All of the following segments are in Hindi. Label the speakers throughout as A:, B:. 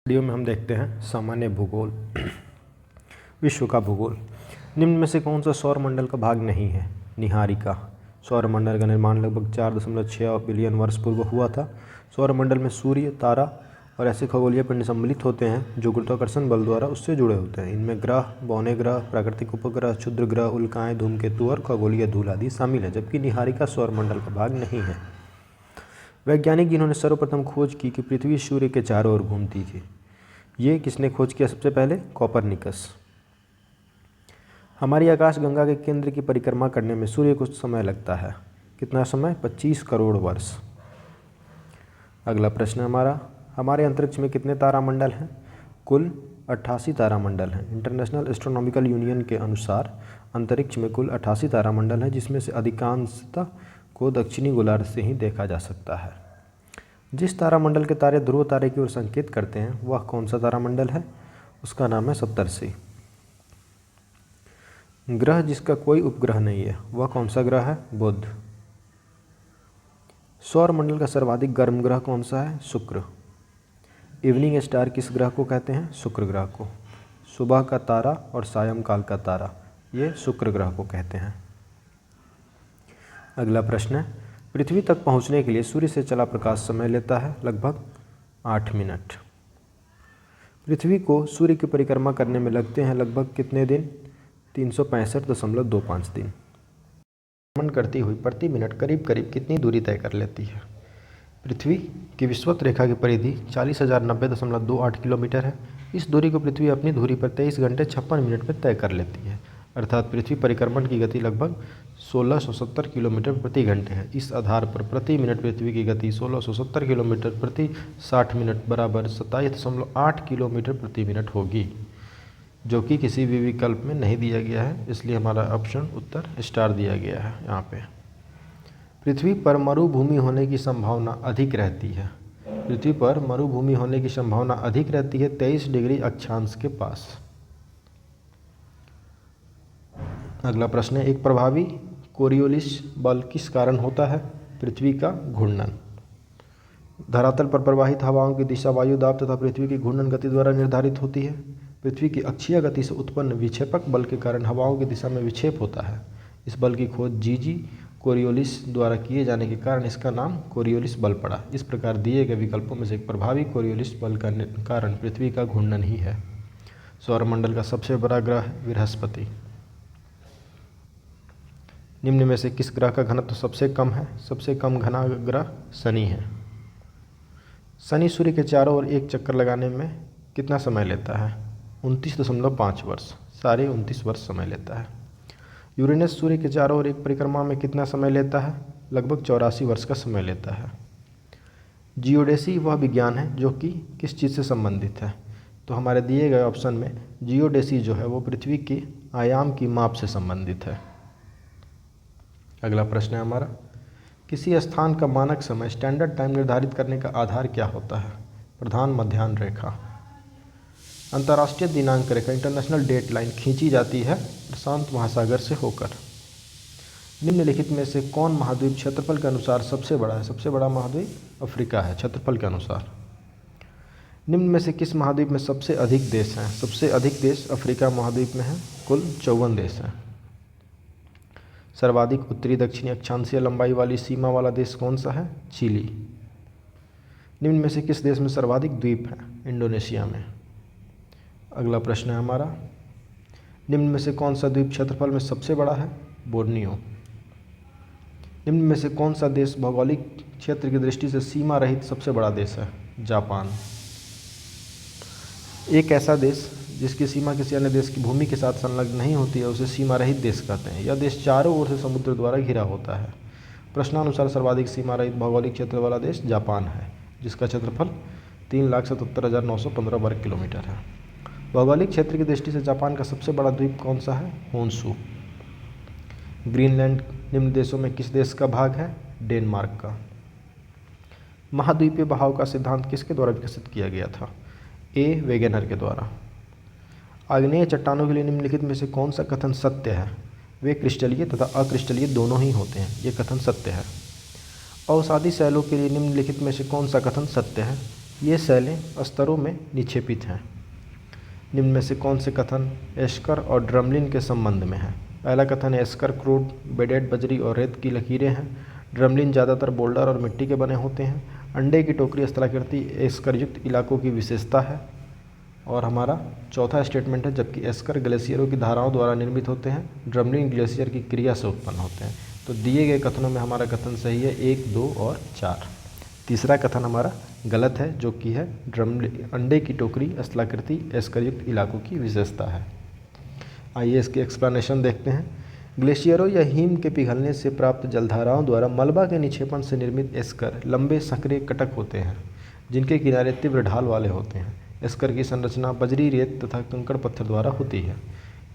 A: वीडियो में हम देखते हैं सामान्य भूगोल। विश्व का भूगोल। निम्न में से कौन सा सौर मंडल का भाग नहीं है? निहारिका। सौर मंडल का निर्माण लगभग 4.6 बिलियन वर्ष पूर्व हुआ था। सौर मंडल में सूर्य, तारा और ऐसे खगोलीय पिंड सम्मिलित होते हैं जो गुरुत्वाकर्षण बल द्वारा उससे जुड़े होते हैं। इनमें ग्रह, बौने ग्रह, प्राकृतिक उपग्रह, क्षुद्र ग्रह, उल्काएँ, धूमकेतु और खगोलीय धूल आदि शामिल है, जबकि निहारिका सौर मंडल का भाग नहीं है। वैज्ञानिक जिन्होंने सर्वप्रथम खोज की कि पृथ्वी सूर्य के चारों ओर घूमती थी, ये किसने खोज किया? सबसे पहले कोपरनिकस। हमारी आकाशगंगा के केंद्र की परिक्रमा करने में सूर्य को समय लगता है। कितना समय? 25 करोड़ वर्ष। अगला प्रश्न हमारे अंतरिक्ष में कितने तारामंडल हैं? कुल 88 तारामंडल हैं। इंटरनेशनल एस्ट्रोनॉमिकल यूनियन के अनुसार अंतरिक्ष में कुल 88 तारामंडल हैं, जिसमें से अधिकांशतः को दक्षिणी गोलार्ध से ही देखा जा सकता है। जिस तारामंडल के तारे ध्रुव तारे की ओर संकेत करते हैं वह कौन सा तारामंडल है? उसका नाम है सप्तर्षि। ग्रह जिसका कोई उपग्रह नहीं है वह कौन सा ग्रह है? बुध। सौर मंडल का सर्वाधिक गर्म ग्रह कौन सा है? शुक्र। इवनिंग स्टार किस ग्रह को कहते हैं? शुक्र ग्रह को। सुबह का तारा और सायंकाल का तारा ये शुक्र ग्रह को कहते हैं। अगला प्रश्न है, पृथ्वी तक पहुंचने के लिए सूर्य से चला प्रकाश समय लेता है लगभग 8 मिनट। पृथ्वी को सूर्य की परिक्रमा करने में लगते हैं लगभग कितने दिन? 365.25 दिन। भ्रमण करती हुई प्रति मिनट करीब करीब कितनी दूरी तय कर लेती है? पृथ्वी की विषुवत रेखा की परिधि 40,090.28 किलोमीटर है। इस दूरी को पृथ्वी अपनी धुरी पर 23 घंटे 56 मिनट में तय कर लेती है, अर्थात पृथ्वी परिक्रमण की गति लगभग 1670 किलोमीटर प्रति घंटे है। इस आधार पर प्रति मिनट पृथ्वी की गति 1670 किलोमीटर प्रति 60 मिनट बराबर 27.8 किलोमीटर प्रति मिनट होगी, जो कि किसी भी विकल्प में नहीं दिया गया है, इसलिए हमारा ऑप्शन उत्तर स्टार दिया गया है। यहाँ पे पृथ्वी पर मरुभूमि होने की संभावना अधिक रहती है। पृथ्वी पर मरुभूमि होने की संभावना अधिक रहती है 23 डिग्री अक्षांश के पास। अगला प्रश्न है, एक प्रभावी कोरियोलिस बल किस कारण होता है? पृथ्वी का घूर्णन। धरातल पर प्रवाहित हवाओं की दिशा वायु दाब तथा पृथ्वी की घूर्णन गति द्वारा निर्धारित होती है। पृथ्वी की अक्षीय गति से उत्पन्न विक्षेपक बल के कारण हवाओं की दिशा में विक्षेप होता है। इस बल की खोज जीजी कोरियोलिस द्वारा किए जाने के कारण इसका नाम कोरियोलिस बल पड़ा। इस प्रकार दिए गए विकल्पों में से एक प्रभावी कोरियोलिस बल का कारण पृथ्वी का घूर्णन ही है। सौरमंडल का सबसे बड़ा ग्रह बृहस्पति। निम्न में से किस ग्रह का घनत्व सबसे कम है? सबसे कम घना ग्रह शनि है। शनि सूर्य के चारों ओर एक चक्कर लगाने में कितना समय लेता है? 29.5 वर्ष। साढ़े 29 वर्ष समय लेता है। यूरेनस सूर्य के चारों ओर एक परिक्रमा में कितना समय लेता है? लगभग 84 वर्ष का समय लेता है। जियोडेसी वह विज्ञान है जो कि किस चीज़ से संबंधित है? तो हमारे दिए गए ऑप्शन में जियोडेसी जो है वो पृथ्वी के आयाम की माप से संबंधित है। अगला प्रश्न है हमारा, किसी स्थान का मानक समय स्टैंडर्ड टाइम निर्धारित करने का आधार क्या होता है? प्रधान मध्याह्न रेखा। अंतर्राष्ट्रीय दिनांक रेखा इंटरनेशनल डेट लाइन खींची जाती है प्रशांत महासागर से होकर। निम्नलिखित में से कौन महाद्वीप क्षेत्रफल के अनुसार सबसे बड़ा है? सबसे बड़ा महाद्वीप अफ्रीका है क्षेत्रफल के अनुसार। निम्न में से किस महाद्वीप में सबसे अधिक देश हैं? सबसे अधिक देश अफ्रीका महाद्वीप में हैं, कुल 54 देश हैं। सर्वाधिक उत्तरी दक्षिणी अक्षांशीय लंबाई वाली सीमा वाला देश कौन सा है? चिली। निम्न में से किस देश में सर्वाधिक द्वीप हैं? इंडोनेशिया में। अगला प्रश्न है हमारा, निम्न में से कौन सा द्वीप क्षेत्रफल में सबसे बड़ा है? बोर्नियो। निम्न में से कौन सा देश भौगोलिक क्षेत्र की दृष्टि से सीमा रहित सबसे बड़ा देश है? जापान। एक ऐसा देश जिसकी सीमा किसी अन्य देश की भूमि के साथ संलग्न नहीं होती है उसे सीमा रहित देश कहते हैं। यह देश चारों ओर से समुद्र द्वारा घिरा होता है। प्रश्नानुसार सर्वाधिक सीमा रहित भौगोलिक क्षेत्र वाला देश जापान है, जिसका क्षेत्रफल 3,77,915 वर्ग किलोमीटर है। भौगोलिक क्षेत्र की दृष्टि से जापान का सबसे बड़ा द्वीप कौन सा है? होन्शु। ग्रीनलैंड निम्न देशों में किस देश का भाग है? डेनमार्क का। महाद्वीपीय बहाव का सिद्धांत किसके द्वारा विकसित किया गया था? ए वेगेनर के द्वारा। आग्नेय चट्टानों के लिए निम्नलिखित में से कौन सा कथन सत्य है? वे क्रिस्टलीय तथा अक्रिस्टलीय दोनों ही होते हैं, ये कथन सत्य है। अवसादी शैलों के लिए निम्नलिखित में से कौन सा कथन सत्य है? ये शैलें स्तरों में निक्षेपित हैं। निम्न में से कौन से कथन एस्कर और ड्रमलिन के संबंध में है? पहला कथन है एस्कर क्रूड बेडेड बजरी और रेत की लकीरें हैं। ड्रमलिन ज़्यादातर बोल्डर और मिट्टी के बने होते हैं। अंडे की टोकरी स्थलाकृति एस्कर युक्त इलाकों की विशेषता है। और हमारा चौथा स्टेटमेंट है जबकि एस्कर ग्लेशियरों की धाराओं द्वारा निर्मित होते हैं, ड्रमलिन ग्लेशियर की क्रिया से उत्पन्न होते हैं। तो दिए गए कथनों में हमारा कथन सही है 1, 2 और 4। तीसरा कथन हमारा गलत है जो कि है अंडे की टोकरी स्थलाकृति एस्कर युक्त इलाकों की विशेषता है। आइए इसकी एक्सप्लेनेशन देखते हैं। ग्लेशियरों या हिम के पिघलने से प्राप्त जलधाराओं द्वारा मलबा के निक्षेपण से निर्मित एस्कर लंबे संकरे कटक होते हैं जिनके किनारे तीव्र ढाल वाले होते हैं। एस्कर की संरचना बजरी, रेत तथा कंकड़ पत्थर द्वारा होती है।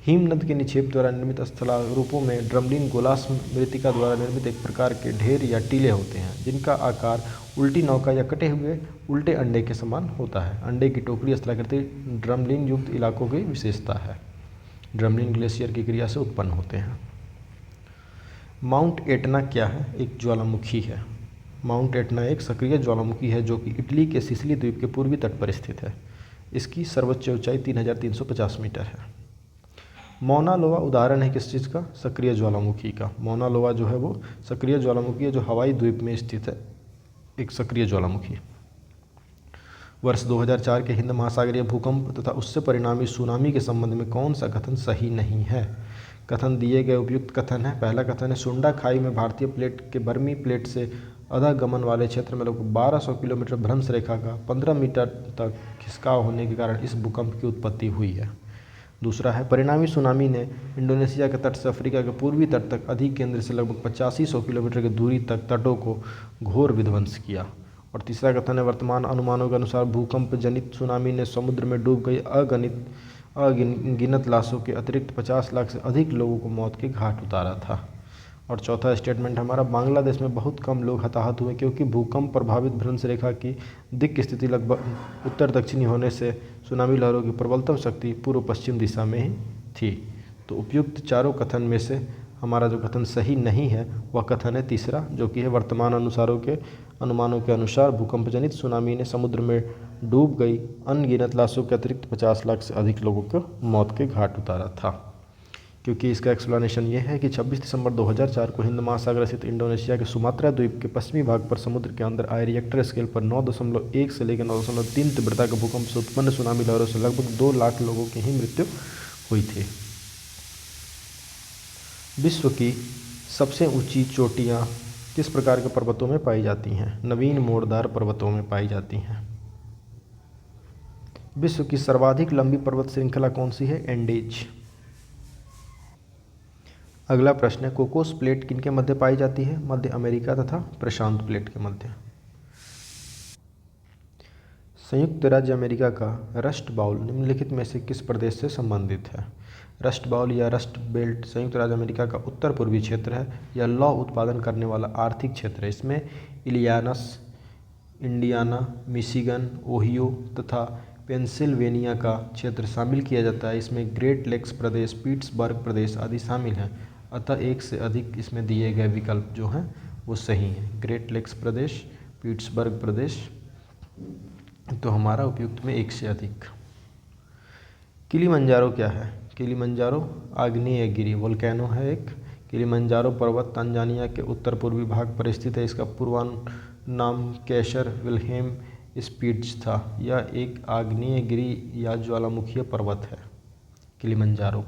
A: हिम नद के निक्षेप द्वारा निर्मित स्थलारूपों में ड्रमलिन गोलास मृत्तिका द्वारा निर्मित एक प्रकार के ढेर या टीले होते हैं जिनका आकार उल्टी नौका या कटे हुए उल्टे अंडे के समान होता है। अंडे की टोकरी स्थलाकृति ड्रमलिन युक्त इलाकों की विशेषता है। ड्रमलिन ग्लेशियर की क्रिया से उत्पन्न होते हैं। माउंट एटना क्या है? एक ज्वालामुखी है। माउंट एटना एक सक्रिय ज्वालामुखी है जो कि इटली के सिसिली द्वीप के पूर्वी तट पर स्थित है। इसकी सर्वोच्च ऊंचाई 3350 मीटर है। मौना लोवा उदाहरण है किस चीज़ का? सक्रिय ज्वालामुखी का। मौना लोवा जो है वो सक्रिय ज्वालामुखी है जो हवाई द्वीप में स्थित है, एक सक्रिय ज्वालामुखी। वर्ष 2004 के हिंद महासागरीय भूकंप तथा उससे परिणामी सुनामी के संबंध में कौन सा कथन सही नहीं है? कथन दिए गए उपयुक्त कथन है। पहला कथन है सुंडा खाई में भारतीय प्लेट के बर्मी प्लेट से अधः गमन वाले क्षेत्र में लगभग 1200 किलोमीटर भ्रंश रेखा का 15 मीटर तक खिसकाव होने के कारण इस भूकंप की उत्पत्ति हुई है। दूसरा है परिणामी सुनामी ने इंडोनेशिया के तट से अफ्रीका के पूर्वी तट तक अधिक केंद्र से लगभग 8500 किलोमीटर की दूरी तक तटों को घोर विध्वंस किया। और तीसरा कथन है वर्तमान अनुमानों के अनुसार भूकंप जनित सुनामी ने समुद्र में डूब गई अगिनत लाशों के अतिरिक्त 50 लाख से अधिक लोगों को मौत के घाट उतारा था। और चौथा स्टेटमेंट हमारा बांग्लादेश में बहुत कम लोग हताहत हुए क्योंकि भूकंप प्रभावित भ्रंश रेखा की दिक् स्थिति लगभग उत्तर दक्षिणी होने से सुनामी लहरों की प्रबलतम शक्ति पूर्व पश्चिम दिशा में ही थी। तो उपयुक्त चारों कथन में से हमारा जो कथन सही नहीं है वह कथन है तीसरा जो कि है वर्तमान अनुमानों के अनुसार भूकंप जनित सुनामी ने समुद्र में डूब गई अनगिनत लाशों के अतिरिक्त 50 लाख से अधिक लोगों को मौत के घाट उतारा था। क्योंकि इसका एक्सप्लेनेशन ये है कि 26 दिसंबर 2004 को हिंद महासागर स्थित इंडोनेशिया के सुमात्रा द्वीप के पश्चिमी भाग पर समुद्र के अंदर आए रिएक्टर स्केल पर 9.1 से लेकर 9.3 तीव्रता के भूकंप से उत्पन्न सुनामी लहरों से लगभग 2 लाख लोगों की ही मृत्यु हुई थी। विश्व की सबसे ऊंची चोटियाँ किस प्रकार के पर्वतों में पाई जाती हैं? नवीन मोड़दार पर्वतों में पाई जाती हैं। विश्व की सर्वाधिक लंबी पर्वत श्रृंखला कौन सी है? एंडीज। अगला प्रश्न है कोकोस प्लेट किनके मध्य पाई जाती है? मध्य अमेरिका तथा प्रशांत प्लेट के मध्य। संयुक्त राज्य अमेरिका का रस्ट बाउल निम्नलिखित में से किस प्रदेश से संबंधित है? रस्ट बाउल या रस्ट बेल्ट संयुक्त राज्य अमेरिका का उत्तर पूर्वी क्षेत्र है। यह लौह उत्पादन करने वाला आर्थिक क्षेत्र है। इसमें इलियानस, इंडियाना, मिशिगन, ओहियो तथा पेंसिल्वेनिया का क्षेत्र शामिल किया जाता है। इसमें ग्रेट लेक्स प्रदेश, पिट्सबर्ग प्रदेश आदि शामिल हैं। अतः एक से अधिक इसमें दिए गए विकल्प जो हैं वो सही हैं। ग्रेट लेक्स प्रदेश, पिट्सबर्ग प्रदेश, तो हमारा उपयुक्त में एक से अधिक। किलिमंजारो क्या है? किलिमंजारो आग्नेयगिरी वोल्केनो है एक। किलिमंजारो पर्वत तंजानिया के उत्तर पूर्वी भाग पर स्थित है। इसका पूर्वान नाम कैसर विल्हेम स्पिट्ज था। यह एक आग्नेयगिरी या ज्वालामुखीय पर्वत है किलिमंजारो।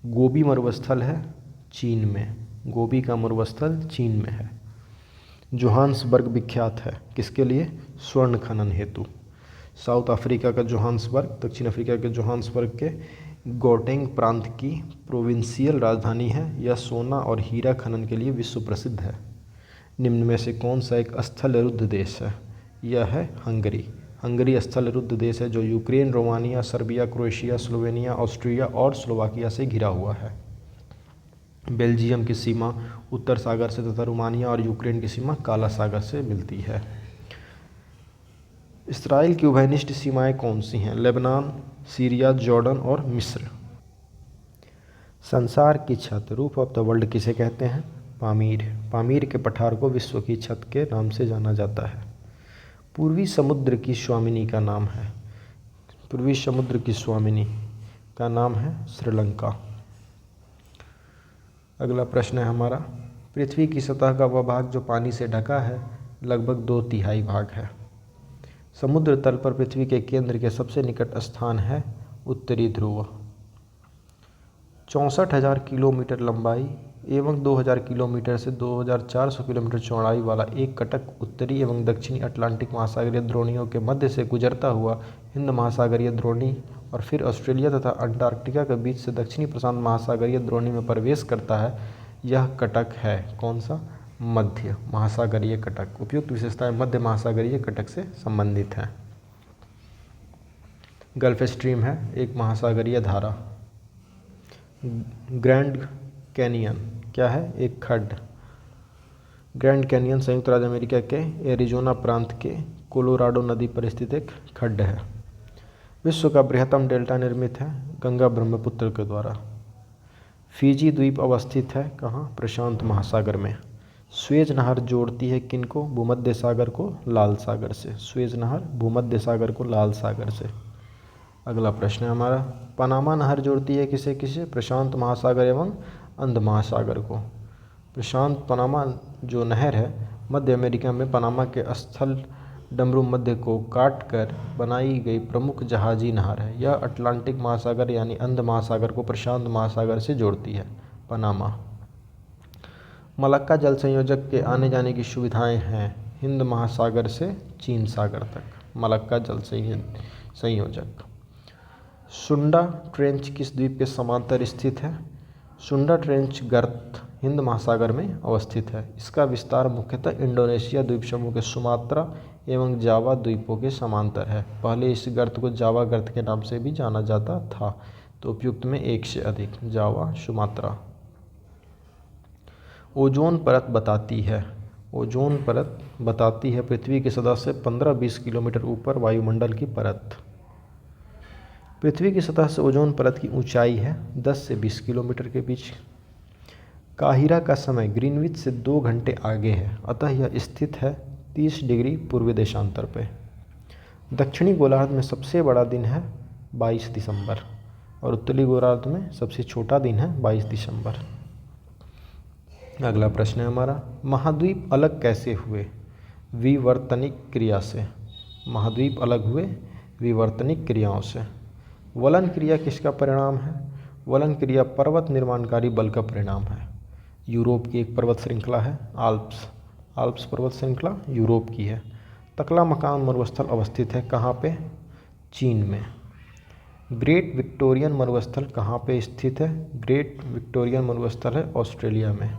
A: गोबी मरुस्थल है चीन में। गोबी का मरुस्थल चीन में है। जोहान्सबर्ग विख्यात है किसके लिए? स्वर्ण खनन हेतु। साउथ अफ्रीका का जोहान्सबर्ग, दक्षिण अफ्रीका के जोहान्सबर्ग के गौटेंग प्रांत की प्रोविंशियल राजधानी है। यह सोना और हीरा खनन के लिए विश्व प्रसिद्ध है। निम्न में से कौन सा एक स्थलरुद्ध देश है? यह है हंगरी। हंगरी स्थलरुद्ध देश है जो Ukraine, Romania, Serbia, Croatia, Slovenia, Austria और स्लोवाकिया से घिरा हुआ है। बेल्जियम की सीमा उत्तर सागर से तथा रोमानिया और यूक्रेन की सीमा काला सागर से मिलती है। इसराइल की उभयनिष्ठ सीमाएं कौन सी हैं? लेबनान, सीरिया, जॉर्डन और मिस्र। संसार की छत रूफ ऑफ द वर्ल्ड किसे कहते हैं? पामीर। पामीर के पठार को विश्व की छत के नाम से जाना जाता है। पूर्वी समुद्र की स्वामिनी का नाम है, पूर्वी समुद्र की स्वामिनी का नाम है श्रीलंका। अगला प्रश्न है हमारा, पृथ्वी की सतह का वह भाग जो पानी से ढका है लगभग 2/3 भाग है। समुद्र तल पर पृथ्वी के केंद्र के सबसे निकट स्थान है उत्तरी ध्रुव। 64,000 किलोमीटर लंबाई एवं 2,000 किलोमीटर से 2,400 किलोमीटर चौड़ाई वाला एक कटक उत्तरी एवं दक्षिणी अटलांटिक महासागरीय द्रोणियों के मध्य से गुजरता हुआ हिंद महासागरीय द्रोणी और फिर ऑस्ट्रेलिया तथा अंटार्कटिका के बीच से दक्षिणी प्रशांत महासागरीय द्रोणी में प्रवेश करता है। यह कटक है कौन सा? मध्य महासागरीय कटक। उपयुक्त विशेषताएं मध्य महासागरीय कटक से संबंधित हैं। गल्फ स्ट्रीम है एक महासागरीय धारा। ग्रैंड कैनियन क्या है? एक खड्ड। ग्रैंड कैनियन संयुक्त राज्य अमेरिका के एरिजोना प्रांत के कोलोराडो नदी पर स्थित एक खड्ड है। विश्व का बृहत्तम डेल्टा निर्मित है गंगा ब्रह्मपुत्र के द्वारा। फिजी द्वीप अवस्थित है कहाँ? प्रशांत महासागर में। स्वेज नहर जोड़ती है किनको? भूमध्य सागर को लाल सागर से। स्वेज नहर भूमध्य सागर को लाल सागर से। अगला प्रश्न है हमारा, पनामा नहर जोड़ती है किसे किसे? प्रशांत महासागर एवं अंध महासागर को। प्रशांत पनामा जो नहर है मध्य अमेरिका में पनामा के स्थल डमरू मध्य को काटकर बनाई गई प्रमुख जहाजी नहर है। यह अटलांटिक महासागर यानी अंध महासागर को प्रशांत महासागर से जोड़ती है। पनामा। मलक्का जल संयोजक के आने जाने की सुविधाएं हैं हिंद महासागर से चीन सागर तक। मलक्का जल संयोजक। सुंडा ट्रेंच किस द्वीप के समांतर स्थित है? सुंडा ट्रेंच गर्त हिंद महासागर में अवस्थित है। इसका विस्तार मुख्यतः इंडोनेशिया द्वीप समूह के सुमात्रा एवं जावा द्वीपों के समांतर है। पहले इस गर्त को जावा गर्त के नाम से भी जाना जाता था, तो उपयुक्त में एक से अधिक। जावा, सुमात्रा। ओजोन परत बताती है, ओजोन परत बताती है पृथ्वी की सतह से 15-20 किलोमीटर ऊपर वायुमंडल की परत। पृथ्वी की सतह से ओजोन परत की ऊंचाई है 10 से 20 किलोमीटर के बीच। काहिरा का समय ग्रीनविच से 2 घंटे आगे है, अतः यह स्थित है 30 डिग्री पूर्वी देशांतर पे। दक्षिणी गोलार्ध में सबसे बड़ा दिन है 22 दिसंबर और उत्तरी गोलार्ध में सबसे छोटा दिन है 22 दिसंबर। अगला प्रश्न है हमारा, महाद्वीप अलग कैसे हुए? विवर्तनिक क्रिया से। महाद्वीप अलग हुए विवर्तनिक क्रियाओं से। वलन क्रिया किसका परिणाम है? वलन क्रिया पर्वत निर्माणकारी बल का परिणाम है। यूरोप की एक पर्वत श्रृंखला है आल्प्स पर्वत श्रृंखला यूरोप की है। तकला-मकान मरुस्थल अवस्थित है कहाँ पे? चीन में। ग्रेट विक्टोरियन मरुस्थल कहाँ पे स्थित है? ग्रेट विक्टोरियन मरुस्थल है ऑस्ट्रेलिया में।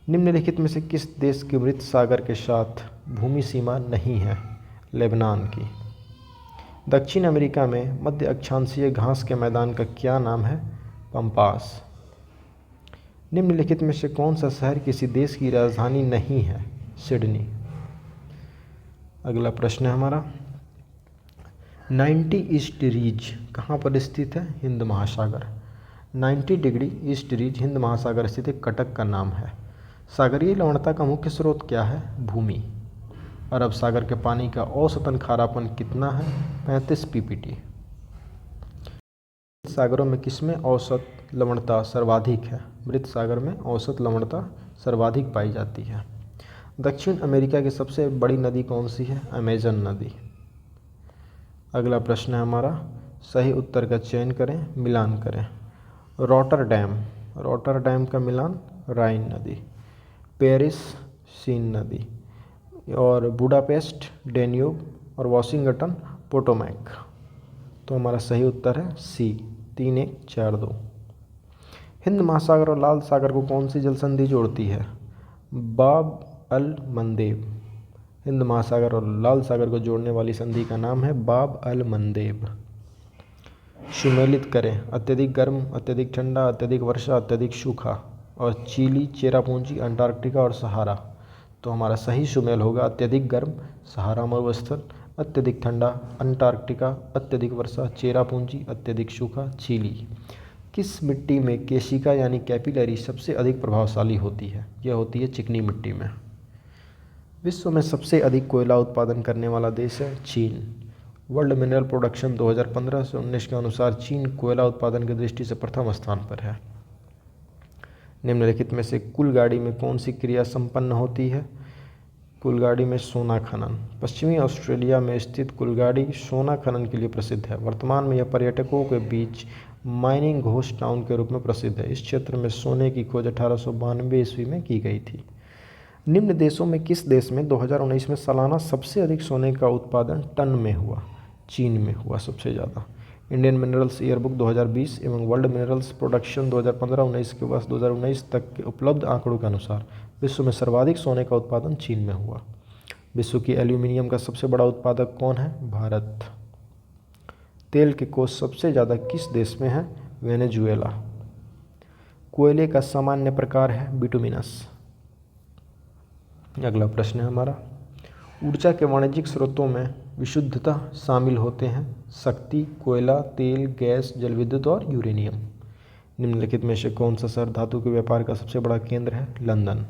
A: निम्नलिखित में से किस देश की मृत सागर के साथ भूमि सीमा नहीं है? लेबनान की। दक्षिण अमेरिका में मध्य अक्षांशीय घास के मैदान का क्या नाम है? पम्पास। निम्नलिखित में से कौन सा शहर किसी देश की राजधानी नहीं है? सिडनी। अगला प्रश्न है हमारा, 90 ईस्ट रीज कहाँ पर स्थित है? हिंद महासागर। 90 डिग्री ईस्ट रीज हिंद महासागर स्थित एक कटक का नाम है। सागरीय लवणता का मुख्य स्रोत क्या है? भूमि। अरब सागर के पानी का औसतन खारापन कितना है? 35 ppt। सागरों में किसमें औसत लवणता सर्वाधिक है? मृत सागर में औसत लवणता सर्वाधिक पाई जाती है। दक्षिण अमेरिका की सबसे बड़ी नदी कौन सी है? अमेजन नदी। अगला प्रश्न है हमारा, सही उत्तर का चयन करें, मिलान करें। रॉटरडैम का मिलान राइन नदी। पेरिस सीन नदी और बुडापेस्ट डेन्यूब और वॉशिंगटन पोटोमैक। तो हमारा सही उत्तर है सी 3142। हिंद महासागर और लाल सागर को कौन सी जल संधि जोड़ती है? बाब अल मंदेब। हिंद महासागर और लाल सागर को जोड़ने वाली संधि का नाम है बाब अल मंदेब। सुमेलित करें, अत्यधिक गर्म, अत्यधिक ठंडा, अत्यधिक वर्षा, अत्यधिक सूखा और चिली, चेरापूंजी, अंटार्कटिका और सहारा। तो हमारा सही सुमेल होगा अत्यधिक गर्म सहारा मरुस्थल, अत्यधिक ठंडा अंटार्कटिका, अत्यधिक वर्षा चेरापूंजी, अत्यधिक सूखा चिली। किस मिट्टी में केशिका यानी कैपिलरी सबसे अधिक प्रभावशाली होती है? यह होती है चिकनी मिट्टी में। विश्व में सबसे अधिक कोयला उत्पादन करने वाला देश है चीन। वर्ल्ड मिनरल प्रोडक्शन 2015 से 19 के अनुसार चीन कोयला उत्पादन की दृष्टि से प्रथम स्थान पर है। निम्नलिखित में से कुलगाड़ी में कौन सी क्रिया संपन्न होती है? कुलगाड़ी में सोना खनन। पश्चिमी ऑस्ट्रेलिया में स्थित कुलगाड़ी सोना खनन के लिए प्रसिद्ध है। वर्तमान में यह पर्यटकों के बीच माइनिंग घोस्ट टाउन के रूप में प्रसिद्ध है। इस क्षेत्र में सोने की खोज 1892 ईस्वी में की गई थी। निम्न देशों में किस देश में 2019 में सालाना सबसे अधिक सोने का उत्पादन टन में हुआ? चीन में हुआ सबसे ज़्यादा। इंडियन मिनरल्स ईयरबुक 2020 एवं वर्ल्ड मिनरल्स प्रोडक्शन 2015-19 के वर्ष 2019 तक के उपलब्ध आंकड़ों के अनुसार विश्व में सर्वाधिक सोने का उत्पादन चीन में हुआ। विश्व की एल्यूमिनियम का सबसे बड़ा उत्पादक कौन है? भारत। तेल के कोष सबसे ज़्यादा किस देश में है? वेनेजुएला। कोयले का सामान्य प्रकार है बिटुमिनस। अगला प्रश्न है हमारा, ऊर्जा के वाणिज्यिक स्रोतों में विशुद्धता शामिल होते हैं शक्ति, कोयला, तेल, गैस, जल विद्युत और यूरेनियम। निम्नलिखित में से कौन सा शहर धातु के व्यापार का सबसे बड़ा केंद्र है? लंदन।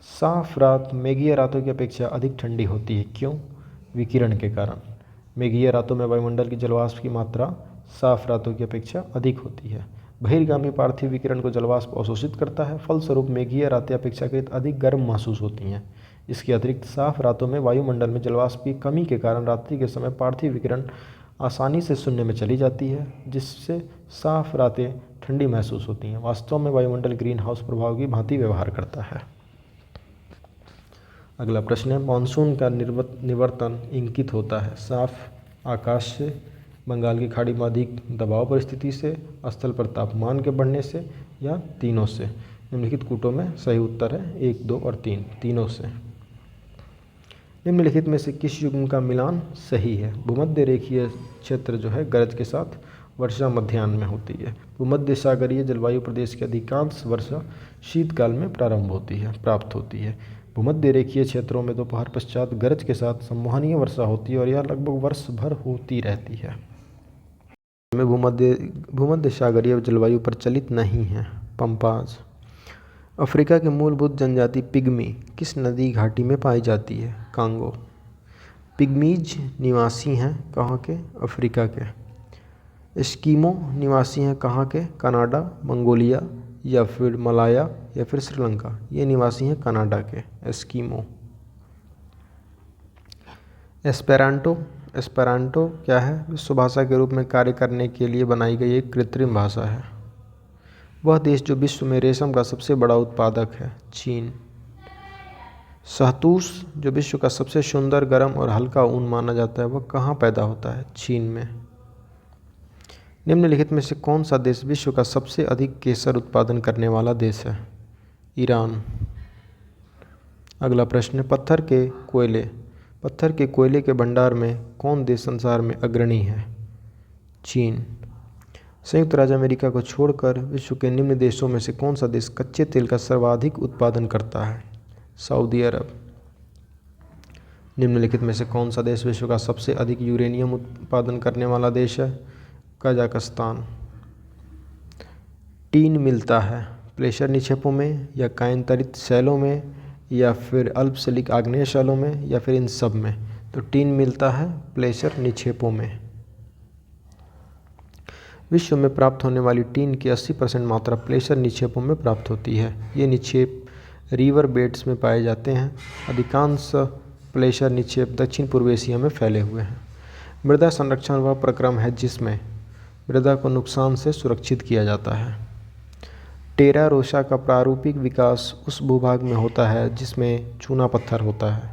A: साफ रात मेघीय रातों की अपेक्षा अधिक ठंडी होती है, क्यों? विकिरण के कारण। मेघीय रातों में वायुमंडल की जलवाष्प की मात्रा साफ रातों की अपेक्षा अधिक होती है। बहिर्गामी पार्थिव विकिरण को जलवाष्प अवशोषित करता है, फलस्वरूप मेघीय रातें अपेक्षाकृत अधिक गर्म महसूस होती हैं। इसके अतिरिक्त साफ रातों में वायुमंडल में जलवाष्प की कमी के कारण रात्रि के समय पार्थिव विकिरण आसानी से शून्य में चली जाती है, जिससे साफ रातें ठंडी महसूस होती हैं। वास्तव में वायुमंडल ग्रीन हाउस प्रभाव की भांति व्यवहार करता है। अगला प्रश्न है, मानसून का निवर्तन इंगित होता है साफ आकाश से, बंगाल की खाड़ी में अधिक दबाव परिस्थिति से, स्थल पर तापमान के बढ़ने से, या तीनों से। निम्नलिखित कूटों में सही उत्तर है 1, 2 और 3, तीनों से। निम्नलिखित में से किस युग्म का मिलान सही है? भूमध्य रेखीय क्षेत्र जो है गरज के साथ वर्षा मध्याह्न में होती है। भूमध्य सागरीय जलवायु प्रदेश की अधिकांश वर्षा शीतकाल में प्राप्त होती है। भूमध्य रेखीय क्षेत्रों में दोपहर पश्चात गरज के साथ संवहनीय वर्षा होती है और यह लगभग वर्ष भर होती रहती है। में भूमध्य सागरीय जलवायु प्रचलित नहीं है। पंपाज। अफ्रीका की मूलभूत जनजाति पिग्मी किस नदी घाटी में पाई जाती है? कांगो। पिग्मीज निवासी हैं कहाँ के? अफ्रीका के। एस्किमो निवासी हैं कहाँ के? कनाडा, मंगोलिया या फिर मलाया या फिर श्रीलंका। ये निवासी हैं कनाडा के एस्किमो। एस्पेरांटो क्या है? विश्व भाषा के रूप में कार्य करने के लिए बनाई गई एक कृत्रिम भाषा है। वह देश जो विश्व में रेशम का सबसे बड़ा उत्पादक है? चीन। शहतूश जो विश्व का सबसे सुंदर, गर्म और हल्का ऊन माना जाता है, वह कहाँ पैदा होता है? चीन में। निम्नलिखित में से कौन सा देश विश्व का सबसे अधिक केसर उत्पादन करने वाला देश है? ईरान। अगला प्रश्न, पत्थर के कोयले के भंडार में कौन देश संसार में अग्रणी है? चीन। संयुक्त राज्य अमेरिका को छोड़कर विश्व के निम्न देशों में से कौन सा देश कच्चे तेल का सर्वाधिक उत्पादन करता है? सऊदी अरब। निम्नलिखित में से कौन सा देश विश्व का सबसे अधिक यूरेनियम उत्पादन करने वाला देश है? कजाकिस्तान। टीन मिलता है प्लेशर निक्षेपों में या कायंतरित शैलों में या फिर अल्पशलिक आग्नेय शैलों में या फिर इन सब में? तो टीन मिलता है प्लेशर निक्षेपों में। विश्व में प्राप्त होने वाली टीन की 80% मात्रा प्लेशर निक्षेपों में प्राप्त होती है। ये निक्षेप रिवर बेड्स में पाए जाते हैं। अधिकांश प्लेशर निक्षेप दक्षिण पूर्व एशिया में फैले हुए हैं। मृदा संरक्षण वह प्रक्रम है जिसमें मृदा को नुकसान से सुरक्षित किया जाता है। टेरा रोसा का प्रारूपिक विकास उस भूभाग में होता है जिसमें चूना पत्थर होता है।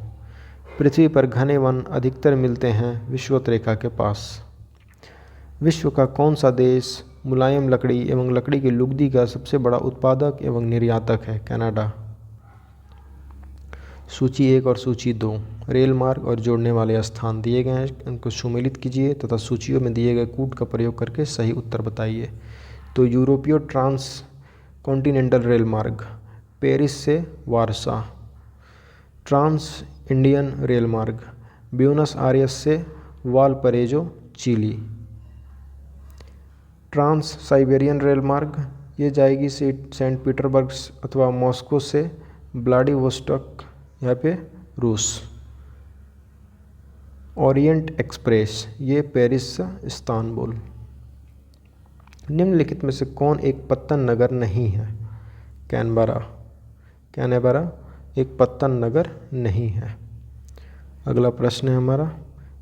A: पृथ्वी पर घने वन अधिकतर मिलते हैं विषुवत रेखा के पास। विश्व का कौन सा देश मुलायम लकड़ी एवं लकड़ी की लुगदी का सबसे बड़ा उत्पादक एवं निर्यातक है? कनाडा। सूची 1 और सूची 2 रेल मार्ग और जोड़ने वाले स्थान दिए गए हैं, इनको सुमेलित कीजिए तथा सूचियों में दिए गए कूट का प्रयोग करके सही उत्तर बताइए। तो यूरोपीय ट्रांस कॉन्टिनेंटल रेल मार्ग पेरिस से वारसा। ट्रांस इंडियन रेल मार्ग ब्यूनस आयर्स से वालपरेजो चिली। ट्रांस साइबेरियन रेल मार्ग ये जाएगी सेंट पीटर्सबर्ग अथवा मॉस्को से व्लादिवोस्टोक यहाँ पे रूस। ओरिएंट एक्सप्रेस ये पेरिस से इस्तांबुल। निम्नलिखित में से कौन एक पत्तन नगर नहीं है? कैनबरा। कैनबरा एक पत्तन नगर नहीं है। अगला प्रश्न है हमारा,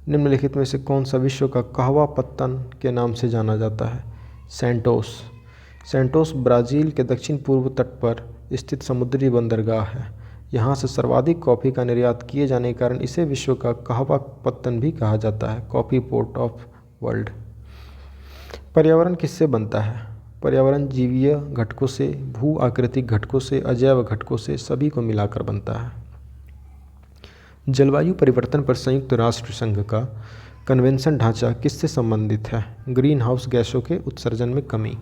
A: निम्नलिखित में से कौन सा विश्व का कहवा पत्तन के नाम से जाना जाता है? सेंटोस। सेंटोस ब्राज़ील के दक्षिण पूर्व तट पर स्थित समुद्री बंदरगाह है। यहाँ से सर्वाधिक कॉफ़ी का निर्यात किए जाने के कारण इसे विश्व का कहवा पत्तन भी कहा जाता है, कॉफ़ी पोर्ट ऑफ वर्ल्ड। पर्यावरण किससे बनता है? पर्यावरण जीवीय घटकों से, भू आकृतिक घटकों से, अजैव घटकों से, सभी को मिलाकर बनता है। जलवायु परिवर्तन पर संयुक्त राष्ट्र संघ का कन्वेंशन ढांचा किससे संबंधित है? ग्रीन हाउस गैसों के उत्सर्जन में कमी।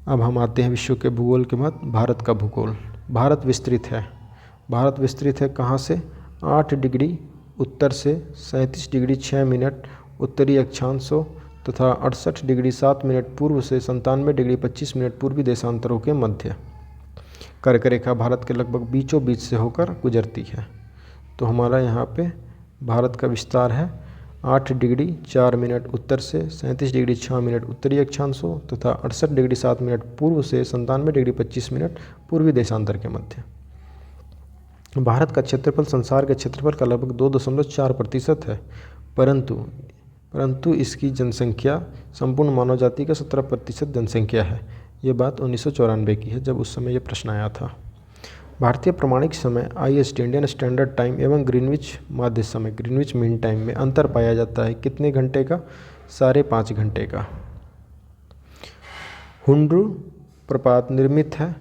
A: अब हम आते हैं विश्व के भूगोल के बाद भारत का भूगोल। भारत विस्तृत है। भारत विस्तृत है कहाँ से? 8 डिग्री उत्तर से 37 डिग्री 6 मिनट उत्तरी अक्षांश तथा 68 डिग्री 7 मिनट पूर्व से 97 डिग्री 25 मिनट पूर्वी देशांतरों के मध्य। कर्क रेखा भारत के लगभग बीचों बीच से होकर गुजरती है। तो हमारा यहाँ पे भारत का विस्तार है 8 डिग्री 4 मिनट उत्तर से 37 डिग्री 6 मिनट उत्तरी अक्षांशों तथा 68 डिग्री 7 मिनट पूर्व से 97 डिग्री 25 मिनट पूर्वी देशांतर के मध्य। भारत का क्षेत्रफल संसार के क्षेत्रफल का लगभग 2.4% है, परंतु इसकी जनसंख्या संपूर्ण मानव जाति का 17% जनसंख्या है। ये बात 1994 की है, जब उस समय ये प्रश्न आया था। भारतीय प्रमाणिक समय IST इंडियन स्टैंडर्ड टाइम एवं ग्रीनविच माध्य समय ग्रीनविच मीन टाइम में अंतर पाया जाता है कितने घंटे का? 5.5 घंटे का। हुंड्रू प्रपात निर्मित है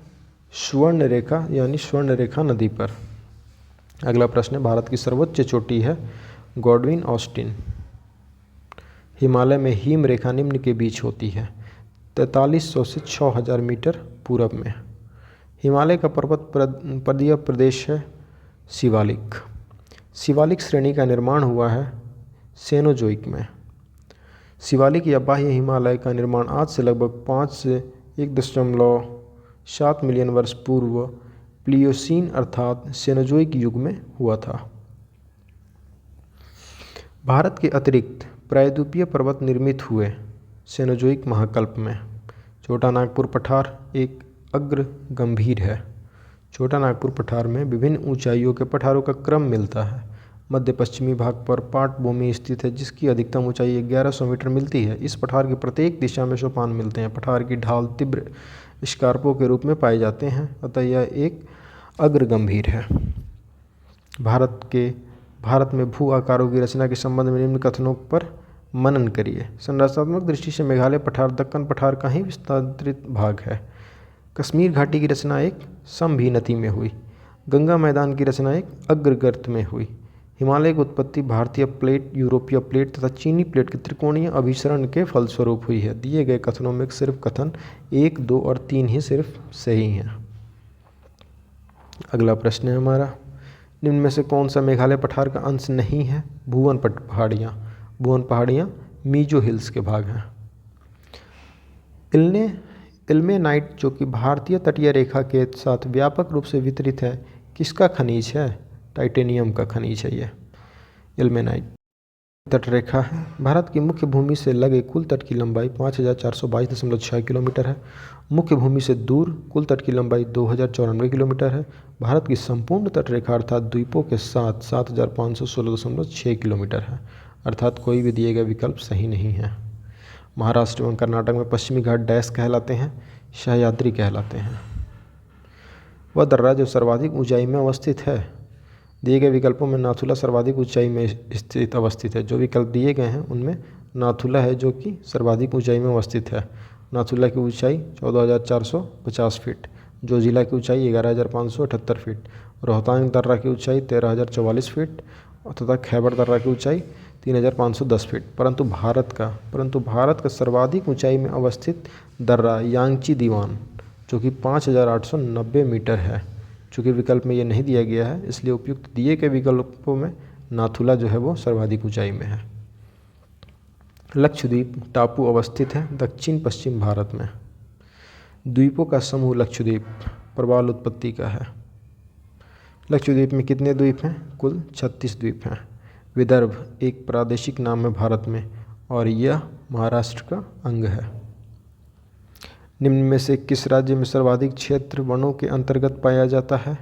A: स्वर्ण रेखा यानी स्वर्ण रेखा नदी पर। अगला प्रश्न है, भारत की सर्वोच्च चोटी है गॉडविन ऑस्टिन। हिमालय में हिम रेखा निम्न के बीच होती है 4300 से 6000 मीटर पूरब में। हिमालय का पर्वत पदीय प्रदेश है शिवालिक। शिवालिक श्रेणी का निर्माण हुआ है सेनोजोइक में। शिवालिक या बाह्य हिमालय का निर्माण आज से लगभग 5 से 1.7 मिलियन वर्ष पूर्व प्लियोसीन अर्थात सेनोजोइक युग में हुआ था। भारत के अतिरिक्त प्रायद्वीपीय पर्वत निर्मित हुए सेनोजोइक महाकल्प में। छोटा नागपुर पठार एक अग्र गंभीर है। छोटा नागपुर पठार में विभिन्न ऊंचाइयों के पठारों का क्रम मिलता है। मध्य पश्चिमी भाग पर पाट भूमि स्थित है जिसकी अधिकतम ऊंचाई 1100 मीटर मिलती है। इस पठार की प्रत्येक दिशा में सोपान मिलते हैं। पठार की ढाल तीव्र स्कार्पों के रूप में पाए जाते हैं, अतः यह एक अग्र गंभीर है। भारत में भू आकारों की रचना के संबंध में निम्न कथनों पर मनन करिए। संरचनात्मक दृष्टि से मेघालय पठार दक्कन पठार का ही विस्तारित भाग है। कश्मीर घाटी की रचना एक समभीनति में हुई। गंगा मैदान की रचना एक अग्रगर्त में हुई। हिमालय की उत्पत्ति भारतीय प्लेट, यूरोपीय प्लेट तथा चीनी प्लेट के त्रिकोणीय अभिसरण के फलस्वरूप हुई है। दिए गए कथनों में सिर्फ कथन 1, 2 और 3 ही सिर्फ सही हैं। अगला प्रश्न है हमारा, निम्न में से कौन सा मेघालय पठार का अंश नहीं है? भुवन पहाड़ियाँ। भुवन पहाड़ियाँ मीजो हिल्स के भाग हैं। इल्मेनाइट जो कि भारतीय तटीय रेखा के साथ व्यापक रूप से वितरित है, किसका खनिज है? टाइटेनियम का खनिज है। यह इल्मेनाइट तट रेखा है। भारत की मुख्य भूमि से लगे कुल तट की लंबाई 5422.6 किलोमीटर है। मुख्य भूमि से दूर कुल तट की लंबाई 2094 किलोमीटर है। भारत की संपूर्ण तट रेखा अर्थात द्वीपों के साथ 7516.6 किलोमीटर है, अर्थात कोई भी दिए गए विकल्प सही नहीं है। महाराष्ट्र एवं कर्नाटक में पश्चिमी घाट डैश कहलाते हैं, सह्याद्री कहलाते हैं। वह दर्रा जो सर्वाधिक ऊंचाई में अवस्थित है। दिए गए विकल्पों में नाथुला सर्वाधिक ऊंचाई में अवस्थित है। जो विकल्प दिए गए हैं उनमें नाथुला है जो कि सर्वाधिक ऊंचाई में अवस्थित है। नाथुला की ऊंचाई 14,450 फीट, जोजिला की ऊंचाई 11,578 फीट, रोहतांग दर्रा की ऊंचाई 13,044 फीट तथा खैबर दर्रा की ऊंचाई 3,510 फीट। परंतु भारत का सर्वाधिक ऊंचाई में अवस्थित दर्रा यांगची दीवान जो कि 5,890 मीटर है। चूँकि विकल्प में ये नहीं दिया गया है, इसलिए उपयुक्त दिए गए विकल्पों में नाथुला जो है वो सर्वाधिक ऊंचाई में है। लक्षद्वीप टापू अवस्थित है दक्षिण पश्चिम भारत में। द्वीपों का समूह लक्षद्वीप प्रवाल उत्पत्ति का है। लक्षद्वीप में कितने द्वीप हैं? कुल 36 द्वीप हैं। विदर्भ एक प्रादेशिक नाम है भारत में और यह महाराष्ट्र का अंग है। निम्न में से किस राज्य में सर्वाधिक क्षेत्र वनों के अंतर्गत पाया जाता है?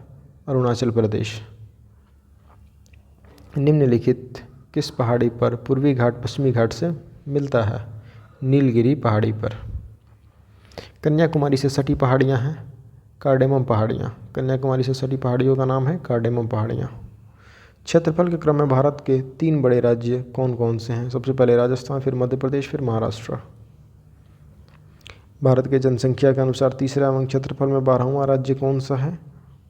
A: अरुणाचल प्रदेश। निम्नलिखित किस पहाड़ी पर पूर्वी घाट पश्चिमी घाट से मिलता है? नीलगिरी पहाड़ी पर। कन्याकुमारी से सटी पहाड़ियाँ हैं कार्डेमम पहाड़ियाँ। कन्याकुमारी से सटी पहाड़ियों का नाम है कार्डेमम पहाड़ियाँ। क्षेत्रफल के क्रम में भारत के 3 बड़े राज्य कौन कौन से हैं? सबसे पहले राजस्थान, फिर मध्य प्रदेश, फिर महाराष्ट्र। भारत के जनसंख्या के अनुसार तीसरा एवं क्षेत्रफल में 12वां राज्य कौन सा है?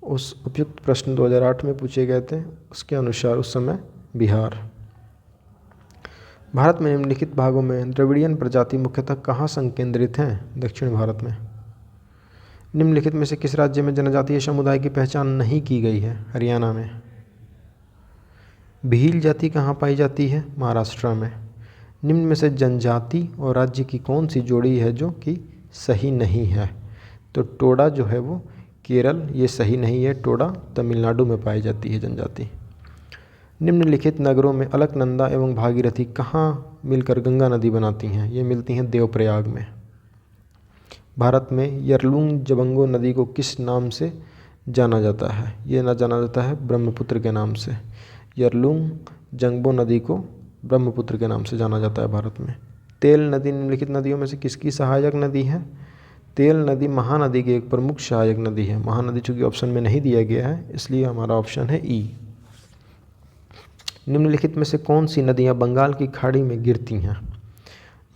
A: उस उपयुक्त प्रश्न 2008 में पूछे गए थे, उसके अनुसार उस समय बिहार। भारत में निम्नलिखित भागों में द्रविड़ियन प्रजाति मुख्यतः कहाँ संकेंद्रित हैं? दक्षिण भारत में। निम्नलिखित में से किस राज्य में जनजातीय समुदाय की पहचान नहीं की गई है? हरियाणा में। भील जाति कहाँ पाई जाती है? महाराष्ट्र में। निम्न में से जनजाति और राज्य की कौन सी जोड़ी है जो कि सही नहीं है? तो टोडा जो है वो केरल, ये सही नहीं है। टोडा तमिलनाडु में पाई जाती है जनजाति। निम्नलिखित नगरों में अलकनंदा एवं भागीरथी कहाँ मिलकर गंगा नदी बनाती हैं? ये मिलती हैं देवप्रयाग में। भारत में यरलुंग जबंगो नदी को किस नाम से जाना जाता है? ये ना जाना जाता है ब्रह्मपुत्र के नाम से। यरलुंग जंगबो नदी को ब्रह्मपुत्र के नाम से जाना जाता है भारत में। तेल नदी निम्नलिखित नदियों में से किसकी सहायक नदी है? तेल नदी महानदी की एक प्रमुख सहायक नदी है। महानदी चूँकि ऑप्शन में नहीं दिया गया है इसलिए हमारा ऑप्शन है ई। निम्नलिखित में से कौन सी नदियाँ बंगाल की खाड़ी में गिरती हैं?